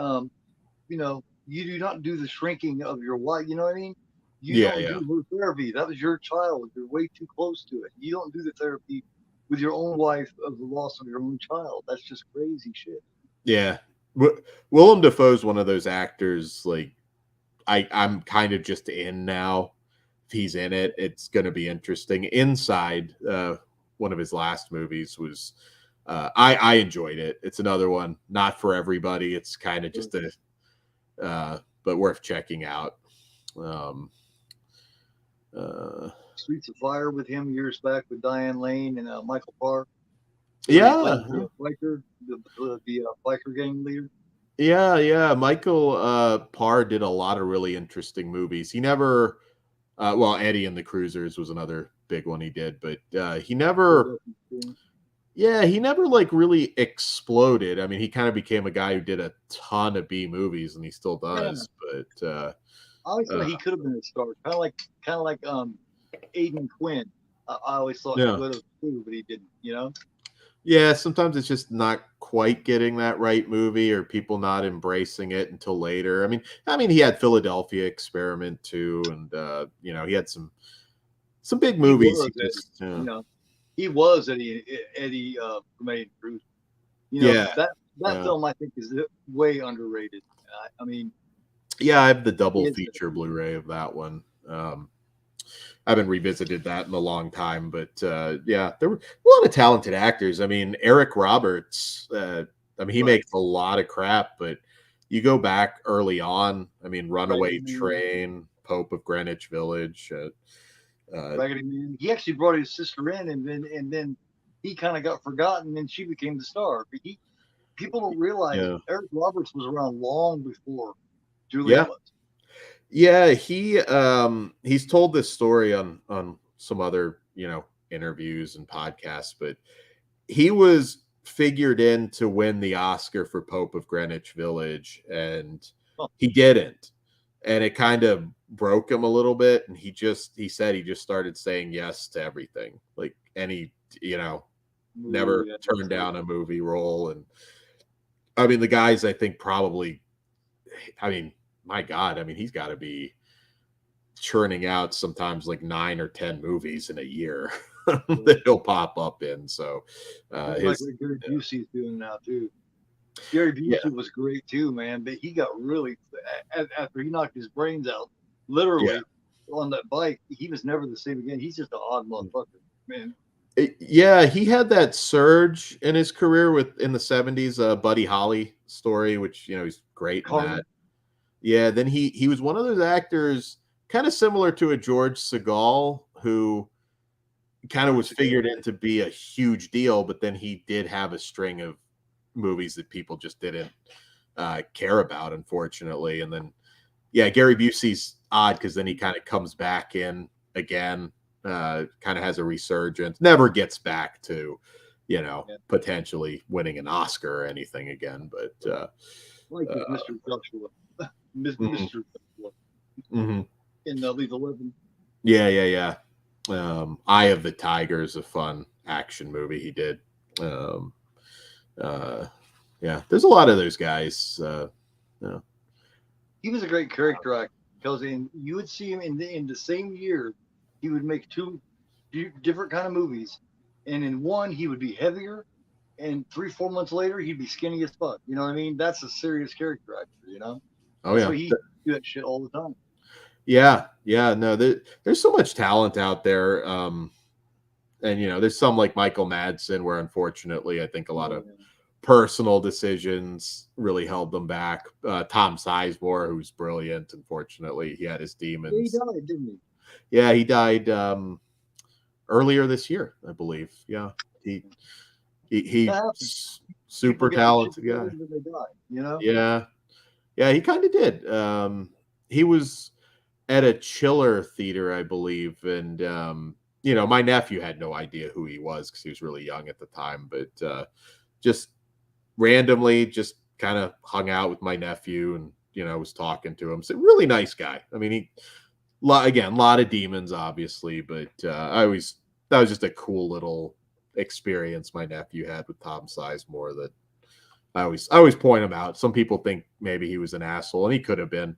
you do not do the shrinking of your wife. You know what I mean? You don't do her therapy. That was your child. You're way too close to it. You don't do the therapy with your own wife of the loss of your own child. That's just crazy shit. Yeah. Willem Dafoe's one of those actors, like, I'm kind of just in now. If he's in it, it's going to be interesting. Inside, one of his last movies was, I enjoyed it. It's another one, not for everybody. It's kind of just but worth checking out. Streets of Fire with him years back with Diane Lane and Michael Parr. The biker gang leader. Yeah. Michael Parr did a lot of really interesting movies. He never, Eddie and the Cruisers was another big one he did, but he never like really exploded. I mean, he kind of became a guy who did a ton of B movies, and he still does. Yeah. But I always thought he could have been a star, kind of like Aidan Quinn. I always thought he would have too, but he didn't. Yeah, sometimes it's just not quite getting that right movie, or people not embracing it until later. I mean, he had Philadelphia Experiment too, and he had some big movies. He was Eddie from Eddie Cruz. That film I think is way underrated. I mean, I have the double feature Blu-ray of that one. I haven't revisited that in a long time, but yeah, there were a lot of talented actors. I mean, Eric Roberts. I mean, he Right. makes a lot of crap, but you go back early on. I mean, Raggedy Runaway Man. Train, Pope of Greenwich Village. Raggedy Man. He actually brought his sister in, and then he kind of got forgotten, and she became the star. But people don't realize Yeah, Eric Roberts was around long before Julia yeah, was. yeah. He's told this story on some other interviews and podcasts, but he was figured in to win the Oscar for Pope of Greenwich Village, and Oh, he didn't. And it kind of broke him a little bit. And he said he just started saying yes to everything, like any, never yeah, turned down a movie role. And I mean, the guys, I think probably, I mean, my God, I mean, he's got to be churning out sometimes like 9 or 10 movies in a year that he'll pop up in. So, I like his, what Gary Busey's doing now too. Gary yeah, Busey was great too, man. But he got really after he knocked his brains out, yeah. literally on that bike. He was never the same again. He's just an odd motherfucker, man. Yeah, he had that surge in his career in the 70s, Buddy Holly story, which he's great in Carmen. that. Yeah, then he was one of those actors kind of similar to a George Segal who kind of was figured in to be a huge deal, but then he did have a string of movies that people just didn't care about, unfortunately. And then yeah, Gary Busey's odd because then he kind of comes back in again, kind of has a resurgence, never gets back to, Yeah, potentially winning an Oscar or anything again. But like uh, this Mr. Joshua, mhm, Mr. Joshua mhm. in Lethal Weapon. Yeah, yeah, yeah. Eye of the Tiger is a fun action movie he did. Um, uh, yeah, there's a lot of those guys. Yeah. He was a great character actor because you would see him in the same year, he would make two different kind of movies, and in one he would be heavier, and 3 4 months later he'd be skinny as fuck. You know what I mean? That's a serious character actor. Oh That's yeah. why he do that shit all the time. Yeah, yeah, no, there's so much talent out there. And there's some like Michael Madsen where unfortunately I think a lot Oh, of yeah. personal decisions really held them back. Tom Sizemore, who's brilliant, unfortunately, he had his Yeah, he demons. died, didn't he? Yeah, he died earlier this year, I believe. Yeah, he That happens. People super get their shit talented together guy. and then they die. Yeah, yeah, he kind of did. He was at a Chiller theater, I believe, and my nephew had no idea who he was because he was really young at the time, but just randomly just kind of hung out with my nephew and was talking to him. So really nice guy. I mean, again, a lot of demons, obviously, but that was just a cool little experience my nephew had with Tom Sizemore that I always point him out. Some people think maybe he was an asshole, and he could have been,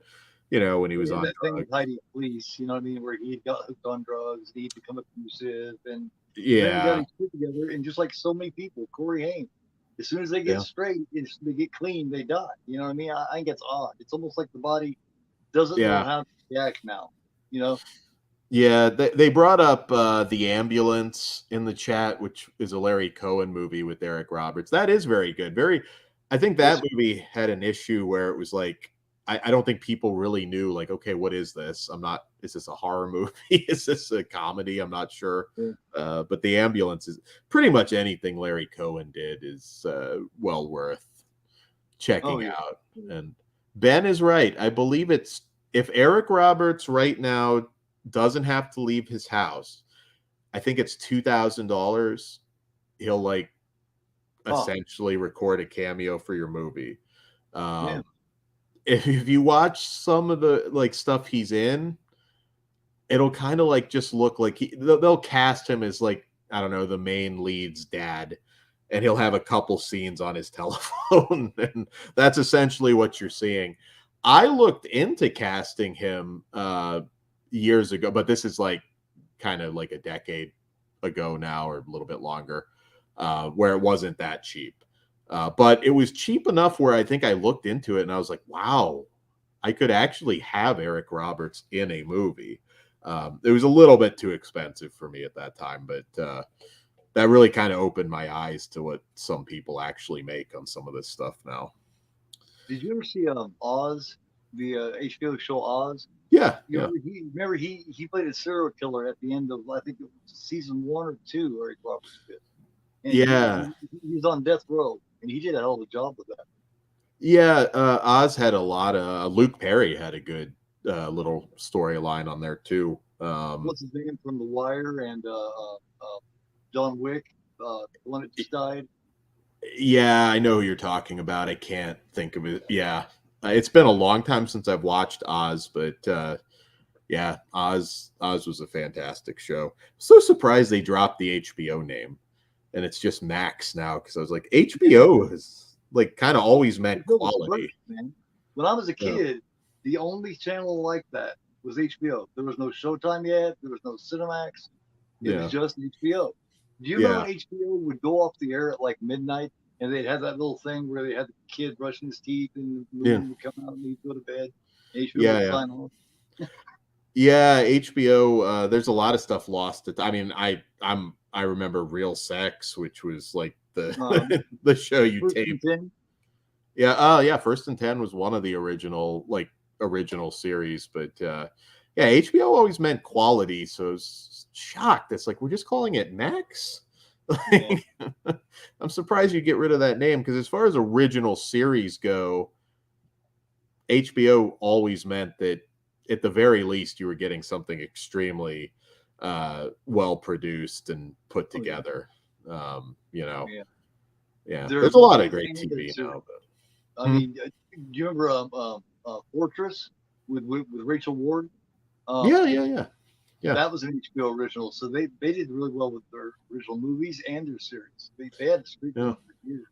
when he was And on that thing drugs. with Heidi Fleece, you know what I mean, where he got hooked on drugs, he'd become abusive, and then he got Yeah, his shit together. And just like so many people, Corey Haim, as soon as they get yeah, straight, they get clean, they die. You know what I mean? I think it's odd. It's almost like the body doesn't know yeah. how to react now. You know? Yeah, they brought up The Ambulance in the chat, which is a Larry Cohen movie with Eric Roberts. That is very good. I think that Yes. movie had an issue where it was like, I don't think people really knew, like, okay, what is this? Is this a horror movie? Is this a comedy? I'm not sure. Yeah. But The Ambulance is pretty much anything Larry Cohen did is well worth Oh checking yeah. out. And Ben is right. I believe if Eric Roberts right now doesn't have to leave his house, I think it's $2,000. He'll like Oh essentially record a cameo for your movie. yeah. Um, if you watch some of the like stuff he's in, it'll kind of like just look like they'll cast him as like, I don't know, the main lead's dad, and he'll have a couple scenes on his telephone, and that's essentially what you're seeing. I looked into casting him years ago, but this is like kind of like a decade ago now, or a little bit longer, where it wasn't that cheap. But it was cheap enough where I think I looked into it and I was like, wow, I could actually have Eric Roberts in a movie. It was a little bit too expensive for me at that time, but that really kind of opened my eyes to what some people actually make on some of this stuff now. Did you ever see Oz, the HBO show Oz? Yeah, You yeah, remember he played a serial killer at the end of, I think it was season 1 or 2, Eric Roberts did, and yeah, he was on death row, and he did a hell of a job with that. yeah. Oz had a lot of Luke Perry had a good little storyline on there too. What's his name from The Wire and John Wick, the one that just died? Yeah, I know who you're talking about. I can't think of it. Yeah, it's been a long time since I've watched Oz, but yeah, Oz was a fantastic show. So surprised they dropped the HBO name and it's just Max now because I was like, HBO has like kind of always meant HBO was the quality. first, man. When I was a Yeah, kid, the only channel like that was HBO. There was no Showtime yet. There was no Cinemax. It was yeah, just HBO. Do you remember yeah, when HBO would go off the air at like midnight, and they'd have that little thing where they had the kid brushing his teeth and the yeah, movie would come out and he'd go to bed. HBO yeah, would yeah. sign off. Yeah, HBO. There's a lot of stuff lost. I mean, I remember Real Sex, which was like Um, the the show you First and tape. 10. Yeah, oh yeah, First and 10 was one of the original series, but yeah, HBO always meant quality, so I was shocked. It's like we're just calling it Max. Yeah. Like, I'm surprised you get rid of that name because as far as original series go, HBO always meant that at the very least you were getting something extremely well produced and put Oh, yeah. together. You know, Yeah. yeah, Their there's a lot of big great animated TV series. now. I But, hmm. mean, do you remember Fortress with Rachel Ward? Um, Yeah, yeah, yeah, yeah. that was an HBO original, so they did really well with their original movies and their series. They had the streak Yeah. going for years.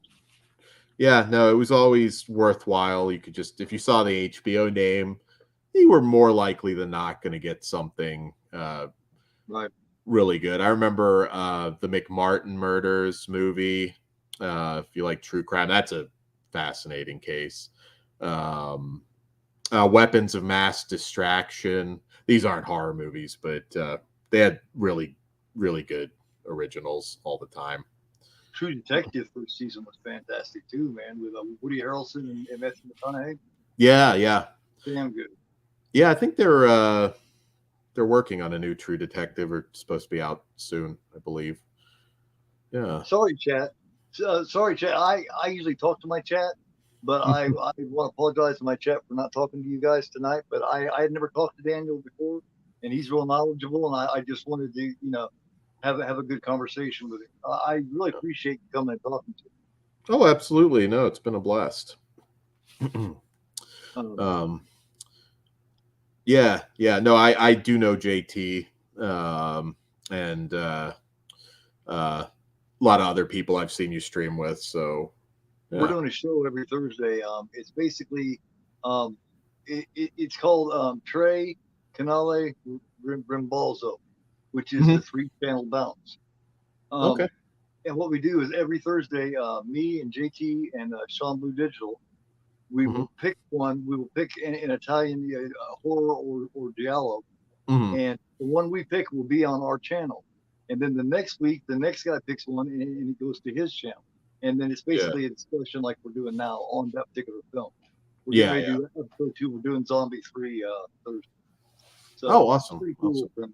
Yeah, no, it was always worthwhile. You could just, if you saw the HBO name, you were more likely than not going to get something Right. really good. I remember the McMartin murders movie. If you like true crime, that's a fascinating case. Um, Weapons of Mass Distraction. These aren't horror movies, but they had really, really good originals all the time. True Detective first season was fantastic too, man, with Woody Harrelson and Matthew McConaughey. Yeah, yeah, Damn good. yeah. I think they're working on a new True Detective, or it's supposed to be out soon, I believe. Yeah. Sorry, chat. Sorry, chat. I usually talk to my chat, but I want to apologize to my chat for not talking to you guys tonight. But I had never talked to Daniel before, and he's real knowledgeable, and I just wanted to have a good conversation with him. I really appreciate you coming and talking to Oh, absolutely. No, it's been a blast. him. um, yeah, yeah. No, I do know JT, and a lot of other people I've seen you stream with. So We're yeah. doing a show every Thursday. It's basically um, it's called Trey Canale Rimbalzo, which is the Mhm. 3 channel bounce. Okay. And what we do is every Thursday, me and JT and Sean Blue Digital, we Hmm. will pick one. We will pick an Italian horror or giallo, Hmm. and the one we pick will be on our channel. And then the next week, the next guy picks one, and it goes to his channel. And then it's Yeah. basically a discussion like we're doing now on that particular film. We're getting Yeah. ready to Yeah. do episode 2. We're doing Zombie 3 Thursday. So Oh, it's awesome. pretty cool. Awesome.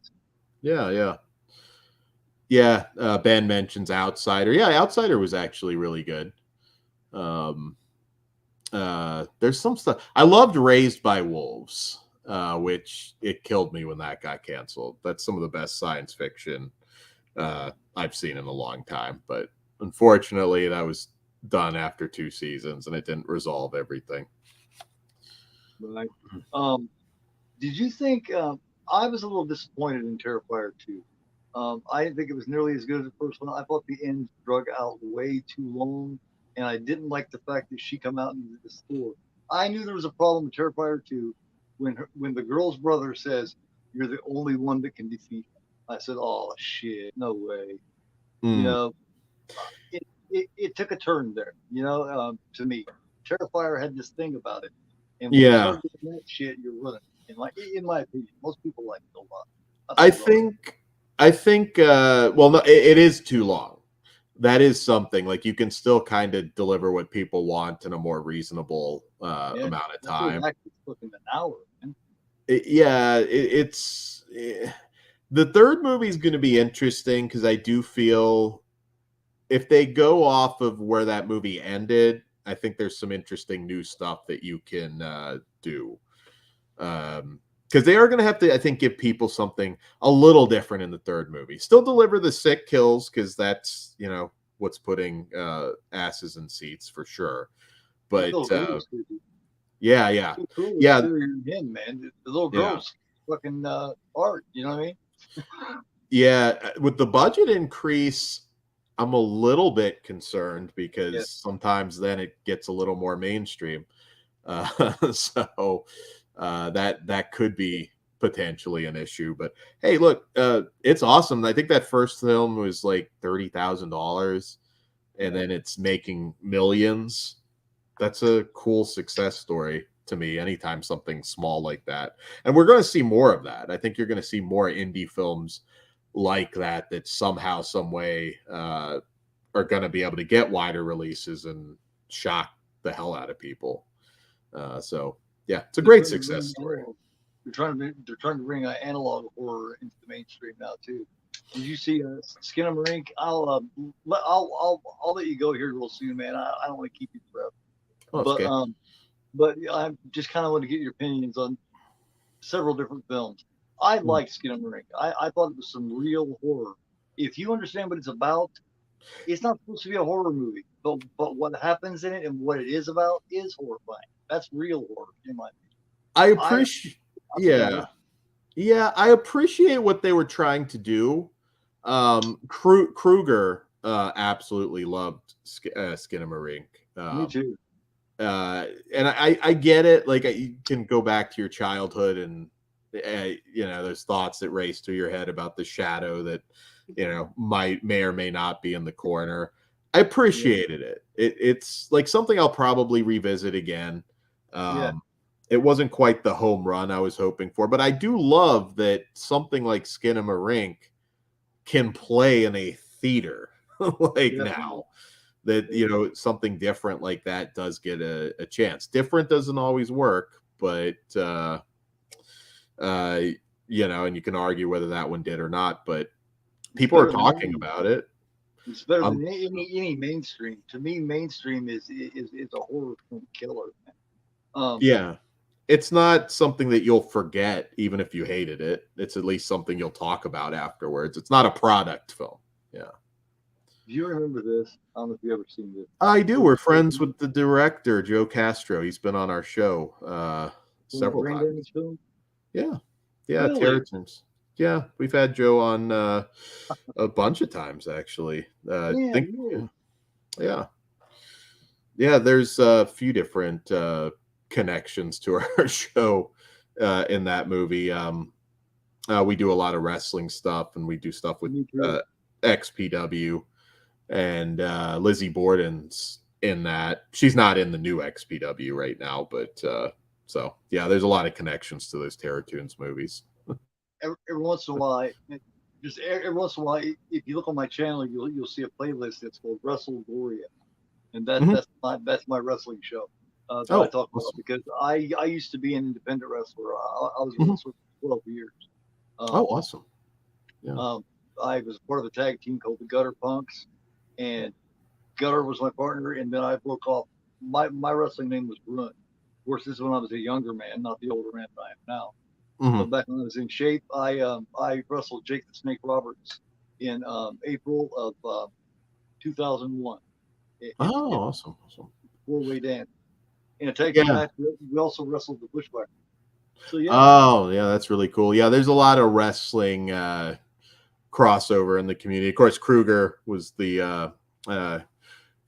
Yeah. Yeah. Yeah. Ben mentions Outsider. Yeah, Outsider was actually really good. Um, there's some stuff I loved. Raised by Wolves, which it killed me when that got canceled. That's some of the best science fiction I've seen in a long time, but unfortunately that was done after 2 seasons and it didn't resolve everything. Right. Um, did you think I was a little disappointed in Terrifier 2? I didn't think it was nearly as good as the first one. I thought the end drug out way too long, and I didn't like the fact that she come out into the store. I knew there was a problem with Terrifier 2 when the girl's brother says, "You're the only one that can defeat him." I said, "Oh shit, no way." You Mm, know, it took a turn there. To me, Terrifier had this thing about it, and when you yeah. start doing that shit, you're running. In my opinion, most people like it a lot. That's I too long. think, well, no, it is too long. That is something like you can still kind of deliver what people want in a more reasonable Yeah, amount of the third time. act is fucking an hour, man. The third movie is going to be interesting because I do feel if they go off of where that movie ended, I think there's some interesting new stuff that you can do. Because they are going to have to, I think, give people something a little different in the third movie. Still deliver the sick kills because that's what's putting asses in seats for sure. The But little girl was creepy. yeah, yeah, The little girl was yeah, scarier than him, man. The little yeah. girl's fucking art. You know what I mean? Yeah, with the budget increase, I'm a little bit concerned Yeah. because sometimes then it gets a little more mainstream. So that could be potentially an issue. But hey, look, it's awesome. I think that first film was like $30,000, and Yeah. then it's making millions. That's a cool success story to me. Anytime something small like that, and we're going to see more of that. I think you're going to see more indie films like that somehow, some way are going to be able to get wider releases and shock the hell out of people. So yeah, it's a They're great trying to success bring story. analog. They're trying to bring analog horror into the mainstream now too. Did you see Skinamarink? I'll let you go here real soon, man. I don't want to keep you forever. Oh, it's But okay. I just kind of want to get your opinions on several different films. I like Skinamarink. I thought it was some real horror. If you understand what it's about, it's not supposed to be a horror movie, but what happens in it and what it is about is horrifying. That's real horror in my opinion. I I appreciate, I think I'm yeah, with yeah, I appreciate what they were trying to do. Kruger absolutely loved Skinamarink. me too. And I get it. Like you can go back to your childhood and there's thoughts that race through your head about the shadow that may or may not be in the corner. I Yeah, appreciated it. It's like something I'll probably revisit again. yeah, It wasn't quite the home run I was hoping for, but I do love that something like Skinamarink can play in a theater like definitely. now that Yeah. something different like that does get a chance. Different doesn't always work, but uh and you can argue whether that one did or not, but It's people are better than talking any. about it. It's better um than any mainstream. To me, mainstream is a horror film killer. Um, yeah, it's not something that you'll forget even if you hated it. It's at least something you'll talk about afterwards. It's not a product film. Yeah, do you remember this? I don't know if you ever seen this. I do. Full, We're full, friends with the director, Joe Castro. He's been on our show full several brain times. damage film. Yeah. Yeah, Really? Terror Tunes. Yeah, we've had Joe on a bunch of times actually. Man, Think really? yeah. Yeah, there's a few different connections to our show in that movie. We do a lot of wrestling stuff and we do stuff with Me too. XPW, and Lizzie Borden's in that. She's not in the new XPW right now, but so yeah, there's a lot of connections to those Terror Tunes movies. Every once in a while, just every once in a while, if you look on my channel, you'll see a playlist that's called Wrestle Gloria, and Mhm. that's my wrestling show that I Oh, talk about awesome. because I used to be an independent wrestler. I was a Mhm. wrestler for 12 years. Oh, Um, awesome. Yeah. um, I was part of a tag team called the Gutter Punks, and Gutter was my partner, and then I broke off. My wrestling name was Bruin. Of course, this is when I was a younger man, not the older man that I am now. But Mhm. back when I was in shape, I wrestled Jake the Snake Roberts in April of 2001 Oh, in awesome. Awesome. four-way dance. In a tag team Yeah. match, we also wrestled the Bushwhacker. So yeah, Oh, yeah, that's really cool. Yeah, there's a lot of wrestling crossover in the community. Of course, Kruger was the uh,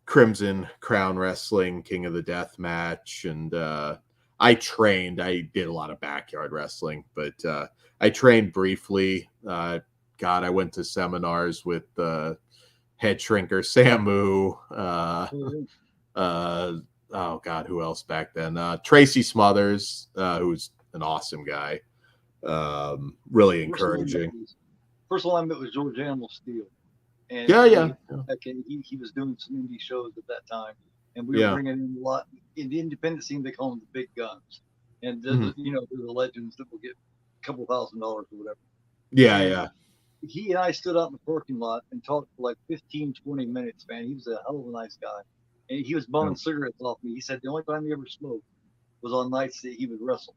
Crimson Crown Wrestling King of the Death match, and I did a lot of backyard wrestling, but I trained briefly. God, I went to seminars with head shrinker Samu. Uh, oh God, who else back then? Tracy Smothers, who's an awesome guy. really First one I met encouraging. was, first one I met was George Animal Steel, and Yeah, yeah, he was doing some indie shows at that time, and we were yeah, bringing in a lot in the independent scene. They call them the big guns, and mhm. they're the legends that will get a couple $1,000 or whatever. Yeah, And yeah, he and I stood out in the parking lot and talked for like 15, 20 minutes, man. He was a hell of a nice guy. And he was yeah, bumming cigarettes off me. He said the only time he ever smoked was on nights that he would wrestle.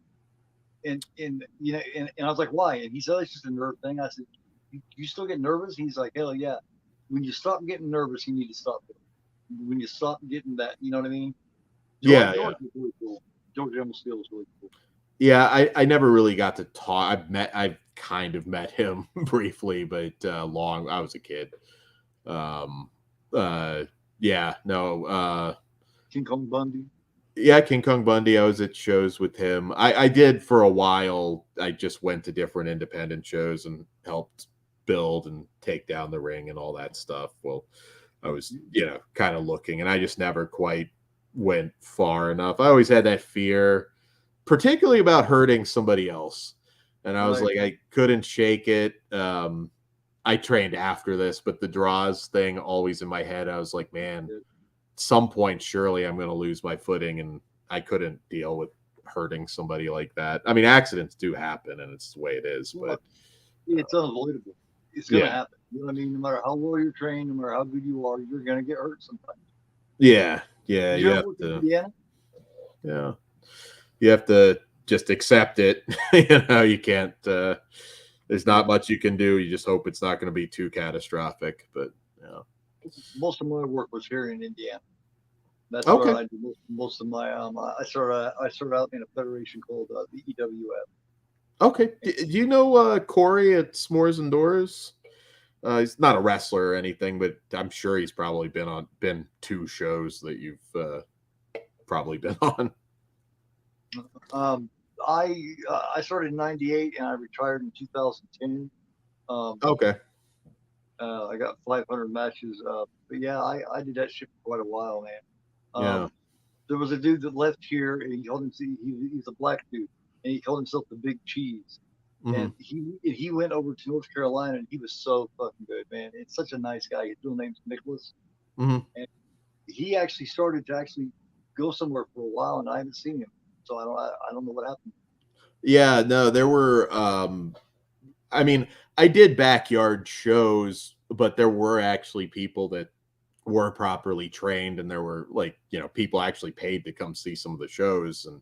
And I was like, why? And he said, it's just a nerve thing. I said, you still get nervous? He's like, hell yeah. When you stop getting nervous, you need to stop it. When you stop getting that, you know what I mean? yeah, George yeah. was really cool. George Emil Steele was really cool. Yeah, I never really got to talk. I've kind of met him briefly, but long. I was a kid. Um, uh, yeah, no, King Kong Bundy. yeah, King Kong Bundy. I was at shows with him. I did for a while. I just went to different independent shows and helped build and take down the ring and all that stuff. Well, I was, kind of looking, and I just never quite went far enough. I always had that fear, particularly about hurting somebody else. And I was Right. like, I couldn't shake it. I trained after this, but the draws thing always in my head. I was like, man, some point, surely I'm going to lose my footing. And I couldn't deal with hurting somebody like that. I mean, accidents do happen and it's the way it is, Well, but it's unavoidable. It's going to yeah, happen. You know what I mean? No matter how well you're trained, no matter how good you are, you're going to get hurt sometimes. yeah, yeah. Did You you ever have work in to, Indiana? yeah, you have to just accept it. You can't, there's not much you can do. You just hope it's not going to be too catastrophic, but yeah. Most of my work was here in Indiana. That's where Okay. I did most of my. I started out in a federation called the EWF. Okay. Do you know Corey at S'mores and Doors? He's not a wrestler or anything, but I'm sure he's probably been 2 shows that you've probably been on. Um, I started in '98 and I retired in 2010. Um, Okay. I got 500 matches. But yeah, I did that shit for quite a while, man. Yeah. There was a dude that left here, and he called himself he's a black dude, and he called himself the Big Cheese. Hmm. And he went over to North Carolina, and he was so fucking good, man. It's such a nice guy. His real name's Nicholas, Hmm. and he actually started to actually go somewhere for a while, and I haven't seen him, so I don't know what happened. Yeah. No, there were. I mean, I did backyard shows, but there were actually people that were properly trained, and there were people actually paid to come see some of the shows. And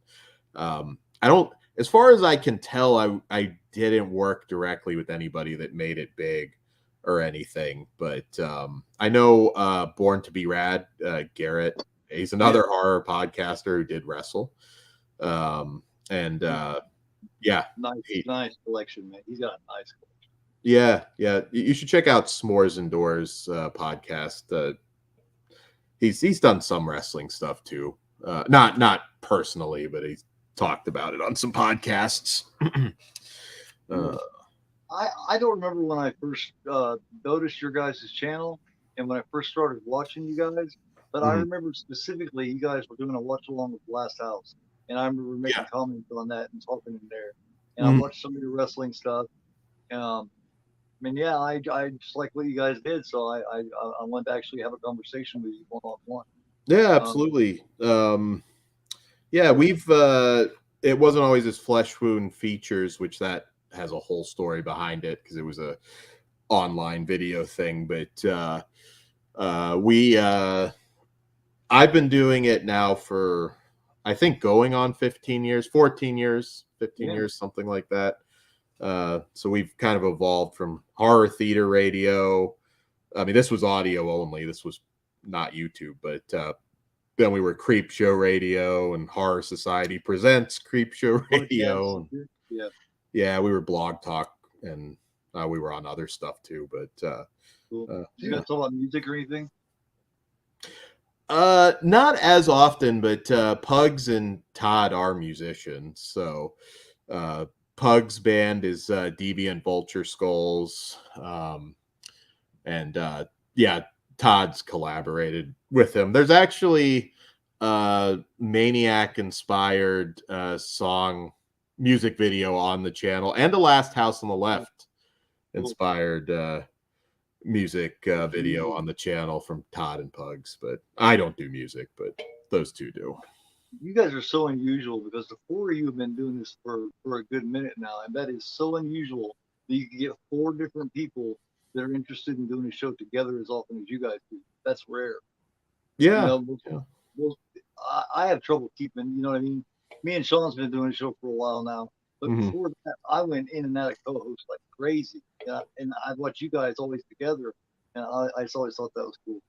I don't, as far as I can tell, I didn't work directly with anybody that made it big or anything, but I know Born to Be Rad, Garrett, he's Yeah, another horror podcaster who did wrestle. And yeah, he, nice collection, man. He's got a nice collection. yeah, yeah, you should check out S'mores Indoors podcast. He's done some wrestling stuff too. Not personally, but he's talked about it on some podcasts. uh, I don't remember when I first noticed your guys' channel and when I first started watching you guys, but I mhm. remember specifically you guys were doing a watch along with Last House, and I remember Yeah. making comments on that and talking in there. And I Mhm. watched some of your wrestling stuff. I mean, yeah, I just like what you guys did, so I wanted to actually have a conversation with you one on one. Yeah, Um, absolutely. Yeah, we've it wasn't always as Flesh Wound Features, which that has a whole story behind it because it was a online video thing. But we I've been doing it now for I think going on 15 years, 14 years, 15 yeah, years, something like that. So we've kind of evolved from horror theater radio. I mean, this was audio only. This was not YouTube, but then we were Creep Show Radio and Horror Society Presents Creep Show podcast. Radio. And Yeah, yeah, we were Blog Talk, and we were on other stuff too. But cool. You yeah, guys talk about music or anything? not as often. But Pugs and Todd are musicians, so Pugs band is Deviant Vulture Skulls, and yeah, Todd's collaborated with him. There's actually a Maniac inspired song music video on the channel, and The Last House on the Left inspired music video on the channel from Todd and Pugs. But I don't do music, but those two do. You guys are so unusual because the four of you have been doing this for a good minute now, and that is so unusual that you can get four different people that are interested in doing a show together as often as you guys do. That's rare. Yeah. I have trouble keeping, you know what I mean? Me and Sean's been doing a show for a while now, but before that, I went in and out of co-host like crazy. And I've watched you guys always together, and I just always thought that was cool.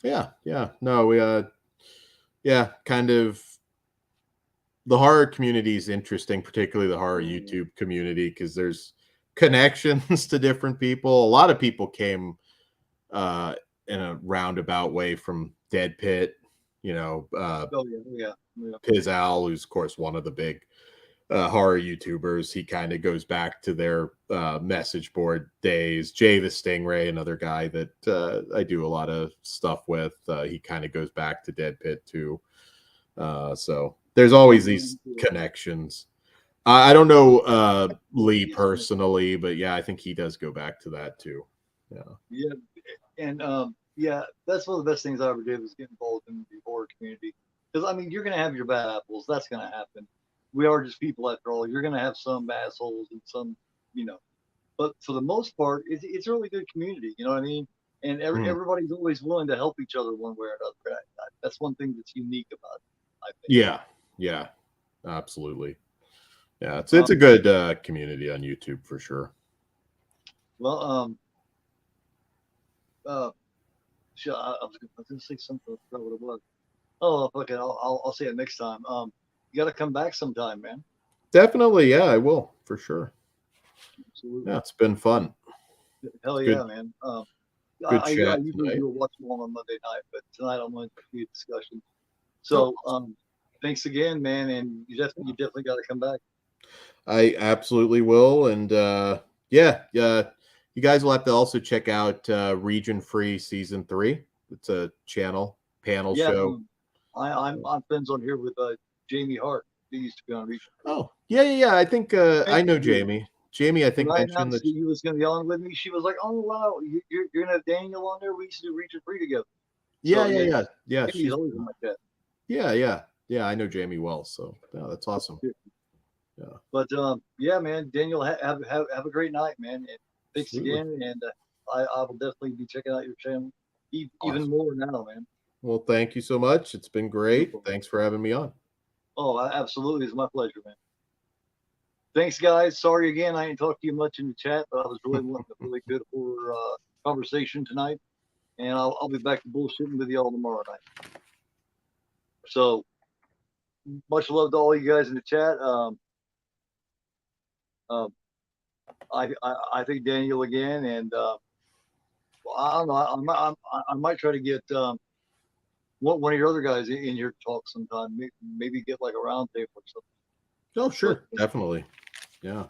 Yeah. No, we kind of, the horror community is interesting, particularly the horror YouTube community, because there's connections to different people. A lot of people came in a roundabout way from Dead Pit, Pizal, who's of course one of the big horror YouTubers. He kind of goes back to their message board days. Jay the Stingray, another guy that I do a lot of stuff with. He kind of goes back to Dead Pit too. So there's always these connections. I don't know Lee personally, but yeah, I think he does go back to that too. Yeah, and that's one of the best things I ever did was get involved in the horror community. Because I mean, you're gonna have your bad apples. That's gonna happen. We are just people after all. You're gonna have some assholes and some, but for the most part, it's a really good community. You know what I mean? And everybody's always willing to help each other one way or another. That's one thing that's unique about it, I think. Yeah, absolutely. Yeah, it's a good community on YouTube for sure. Well, I was gonna say something. I forgot what it was. Oh, okay. I'll say it next time. You got to come back sometime, man. Definitely, yeah, I will for sure. Absolutely. Yeah, it's been fun. Hell yeah, man. Good I usually do a watch along on Monday night, but tonight I'm going to be a discussion. So, thanks again, man, and you definitely got to come back. I absolutely will, and you guys will have to also check out Region Free Season 3. It's a panel show. I'm friends on here with Jamie Hart. He used to be on Region Free. Oh, yeah. I think I know Jamie. Jamie, I think mentioned that he was going to be on with me. She was like, "Oh wow, you're going to have Daniel on there. We used to do Region Free together." Yeah. She's always in my chat. Yeah. I know Jamie well, so yeah, that's awesome. Yeah. But yeah, man, Daniel, have a great night, man. And thanks again, and I will definitely be checking out your channel even more now, man. Well, thank you so much. It's been great. Thanks for having me on. Oh, absolutely, it's my pleasure, man. Thanks, guys. Sorry again, I didn't talk to you much in the chat, but I was really wanting a really good horror conversation tonight, and I'll be back to bullshitting with y'all tomorrow night. So, much love to all you guys in the chat. I think Daniel again, and I don't know. I might try to get one of your other guys in here to talk sometime. Maybe get like a round table or something. Oh, sure, definitely. Yeah.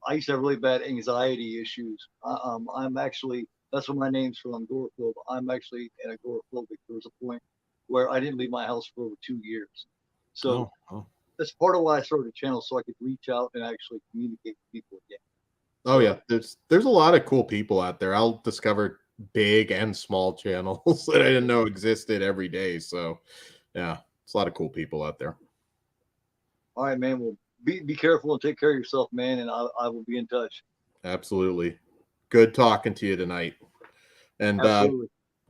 I used to have really bad anxiety issues. I'm actually, that's where my name's from, agoraphobe. I'm actually an agoraphobic. There was a point where I didn't leave my house for over 2 years. So that's part of why I started a channel, so I could reach out and actually communicate with people again. Oh yeah, there's a lot of cool people out there. I'll discover big and small channels that I didn't know existed every day. So yeah, it's a lot of cool people out there. All right, man. Well, be careful and take care of yourself, man. And I will be in touch. Absolutely. Good talking to you tonight. And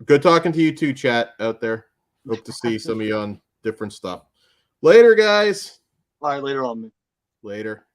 good talking to you too, chat out there. Hope to see some of you on different stuff. Later, guys. All right, later on, man. Later.